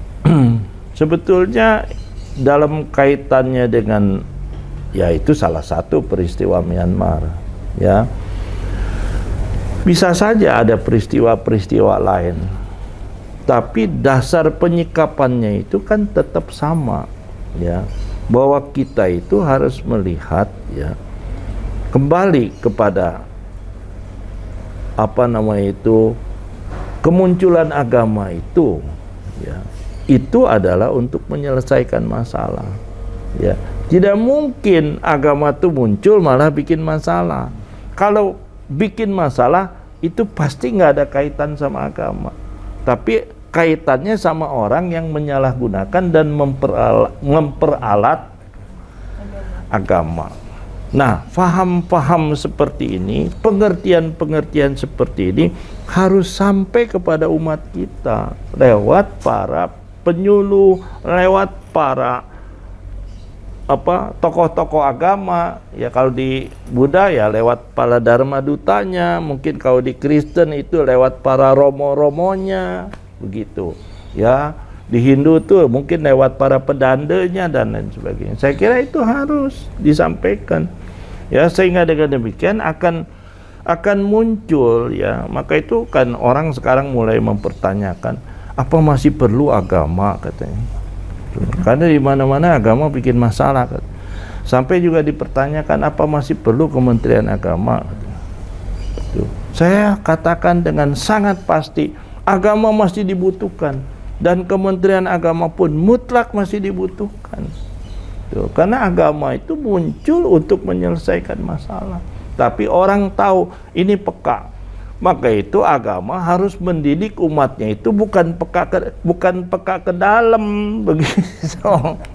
sebetulnya dalam kaitannya dengan ya itu salah satu peristiwa Myanmar ya, bisa saja ada peristiwa-peristiwa lain, tapi dasar penyikapannya itu kan tetap sama ya, bahwa kita itu harus melihat ya kembali kepada apa namanya itu, kemunculan agama itu ya, itu adalah untuk menyelesaikan masalah ya. Tidak mungkin agama itu muncul malah bikin masalah. Kalau bikin masalah itu pasti nggak ada kaitan sama agama, tapi kaitannya sama orang yang menyalahgunakan dan memperalat agama. Nah, paham-paham seperti ini, pengertian-pengertian seperti ini harus sampai kepada umat kita lewat para penyuluh, lewat para tokoh-tokoh agama ya. Kalau di Buddha ya lewat para dharma dutanya, mungkin kalau di Kristen itu lewat para romo-romonya begitu ya. Di Hindu tuh mungkin lewat para pedandanya dan lain sebagainya. Saya kira itu harus disampaikan ya, sehingga dengan demikian akan muncul ya. Maka itu kan orang sekarang mulai mempertanyakan, apa masih perlu agama katanya. Karena di mana-mana agama bikin masalah. Sampai juga dipertanyakan apa masih perlu Kementerian Agama. Saya katakan dengan sangat pasti, agama masih dibutuhkan dan Kementerian Agama pun mutlak masih dibutuhkan. Karena agama itu muncul untuk menyelesaikan masalah. Tapi orang tahu ini peka. Maka itu agama harus mendidik umatnya itu bukan peka ke dalam begitu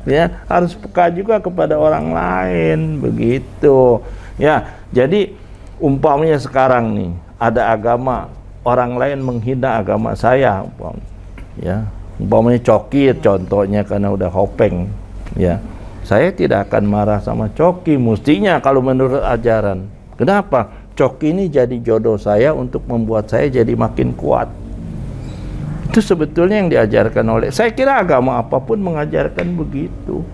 ya, harus peka juga kepada orang lain begitu ya. Jadi umpamanya sekarang nih ada agama, orang lain menghina agama saya umpamanya Coki contohnya karena udah hopeng ya, saya tidak akan marah sama Coki mestinya kalau menurut ajaran. Kenapa? Coki ini jadi jodoh saya untuk membuat saya jadi makin kuat. Itu sebetulnya yang diajarkan oleh, saya kira agama apapun mengajarkan begitu.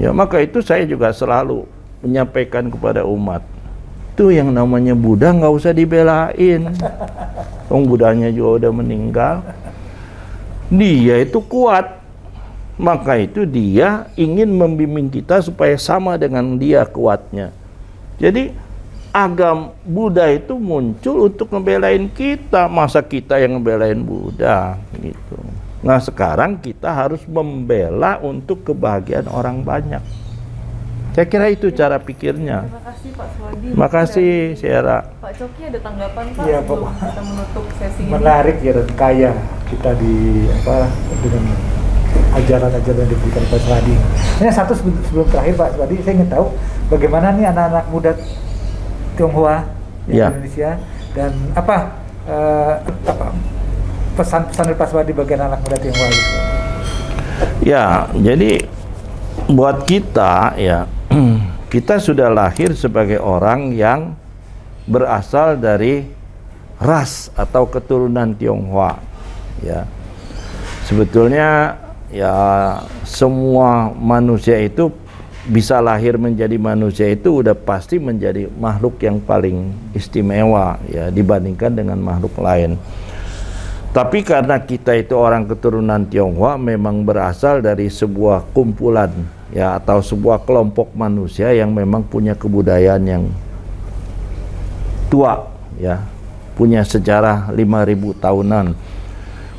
Ya, maka itu saya juga selalu menyampaikan kepada umat, itu yang namanya Buddha nggak usah dibelain. Buddhanya juga udah meninggal. Dia itu kuat. Maka itu dia ingin membimbing kita supaya sama dengan dia kuatnya. Jadi agama Buddha itu muncul untuk ngebelain kita, masa kita yang ngebelain Buddha gitu. Nah sekarang kita harus membela untuk kebahagiaan orang banyak. Saya kira itu cara pikirnya. Terima kasih Pak Swadi. Terima kasih Sierra. Pak Coki ada tanggapan Pak Iya, sebelum Pak. kita menutup sesi ini? Menarik ya dan kaya kita dengan ajaran-ajaran yang diberikan Pak Swadi. Ini satu sebelum terakhir Pak Swadi, saya ingin tahu bagaimana nih anak-anak muda Tionghoa di Indonesia dan pesan-pesan dari Pak Swadi bagi anak muda Tionghoa gitu. Ya, jadi buat kita ya, kita sudah lahir sebagai orang yang berasal dari ras atau keturunan Tionghoa. Ya, sebetulnya ya semua manusia itu bisa lahir menjadi manusia itu udah pasti menjadi makhluk yang paling istimewa ya dibandingkan dengan makhluk lain. Tapi karena kita itu orang keturunan Tionghoa memang berasal dari sebuah kumpulan ya atau sebuah kelompok manusia yang memang punya kebudayaan yang tua ya, punya sejarah 5.000 tahunan.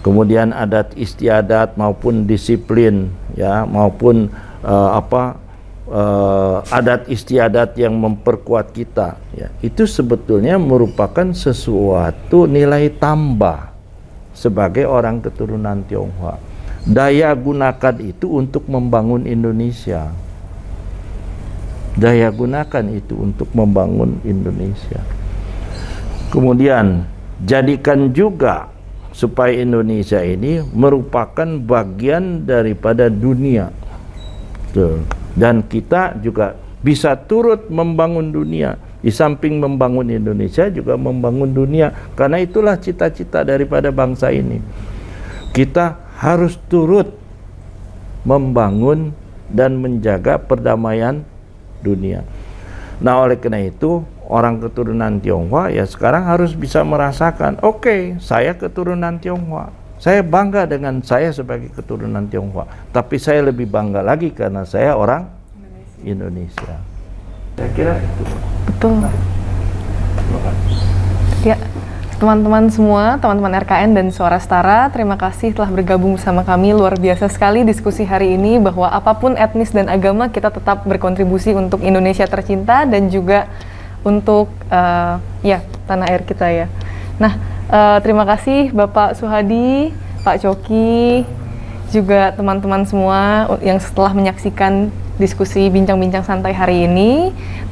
Kemudian adat istiadat maupun disiplin ya maupun adat istiadat yang memperkuat kita ya, itu sebetulnya merupakan sesuatu nilai tambah sebagai orang keturunan Tionghoa. Daya gunakan itu untuk membangun Indonesia. Daya gunakan itu untuk membangun Indonesia. Kemudian jadikan juga supaya Indonesia ini merupakan bagian daripada dunia. Dan kita juga bisa turut membangun dunia. Di samping membangun Indonesia juga membangun dunia. Karena itulah cita-cita daripada bangsa ini. Kita harus turut membangun dan menjaga perdamaian dunia. Nah, oleh karena itu orang keturunan Tionghoa ya sekarang harus bisa merasakan, oke, saya keturunan Tionghoa. Saya bangga dengan saya sebagai keturunan Tionghoa. Tapi saya lebih bangga lagi karena saya orang Indonesia. Saya kira itu. Betul. Ya, teman-teman semua, teman-teman RKN dan Suara Setara, terima kasih telah bergabung bersama kami. Luar biasa sekali diskusi hari ini bahwa apapun etnis dan agama kita tetap berkontribusi untuk Indonesia tercinta dan juga untuk tanah air kita ya. Nah, terima kasih Bapak Suhadi, Pak Coki, juga teman-teman semua yang setelah menyaksikan diskusi bincang-bincang santai hari ini.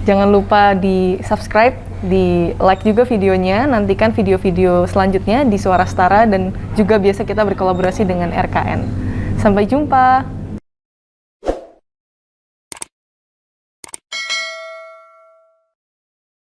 Jangan lupa di subscribe, di like juga videonya, nantikan video-video selanjutnya di Suara Setara dan juga biasa kita berkolaborasi dengan RKN. Sampai jumpa.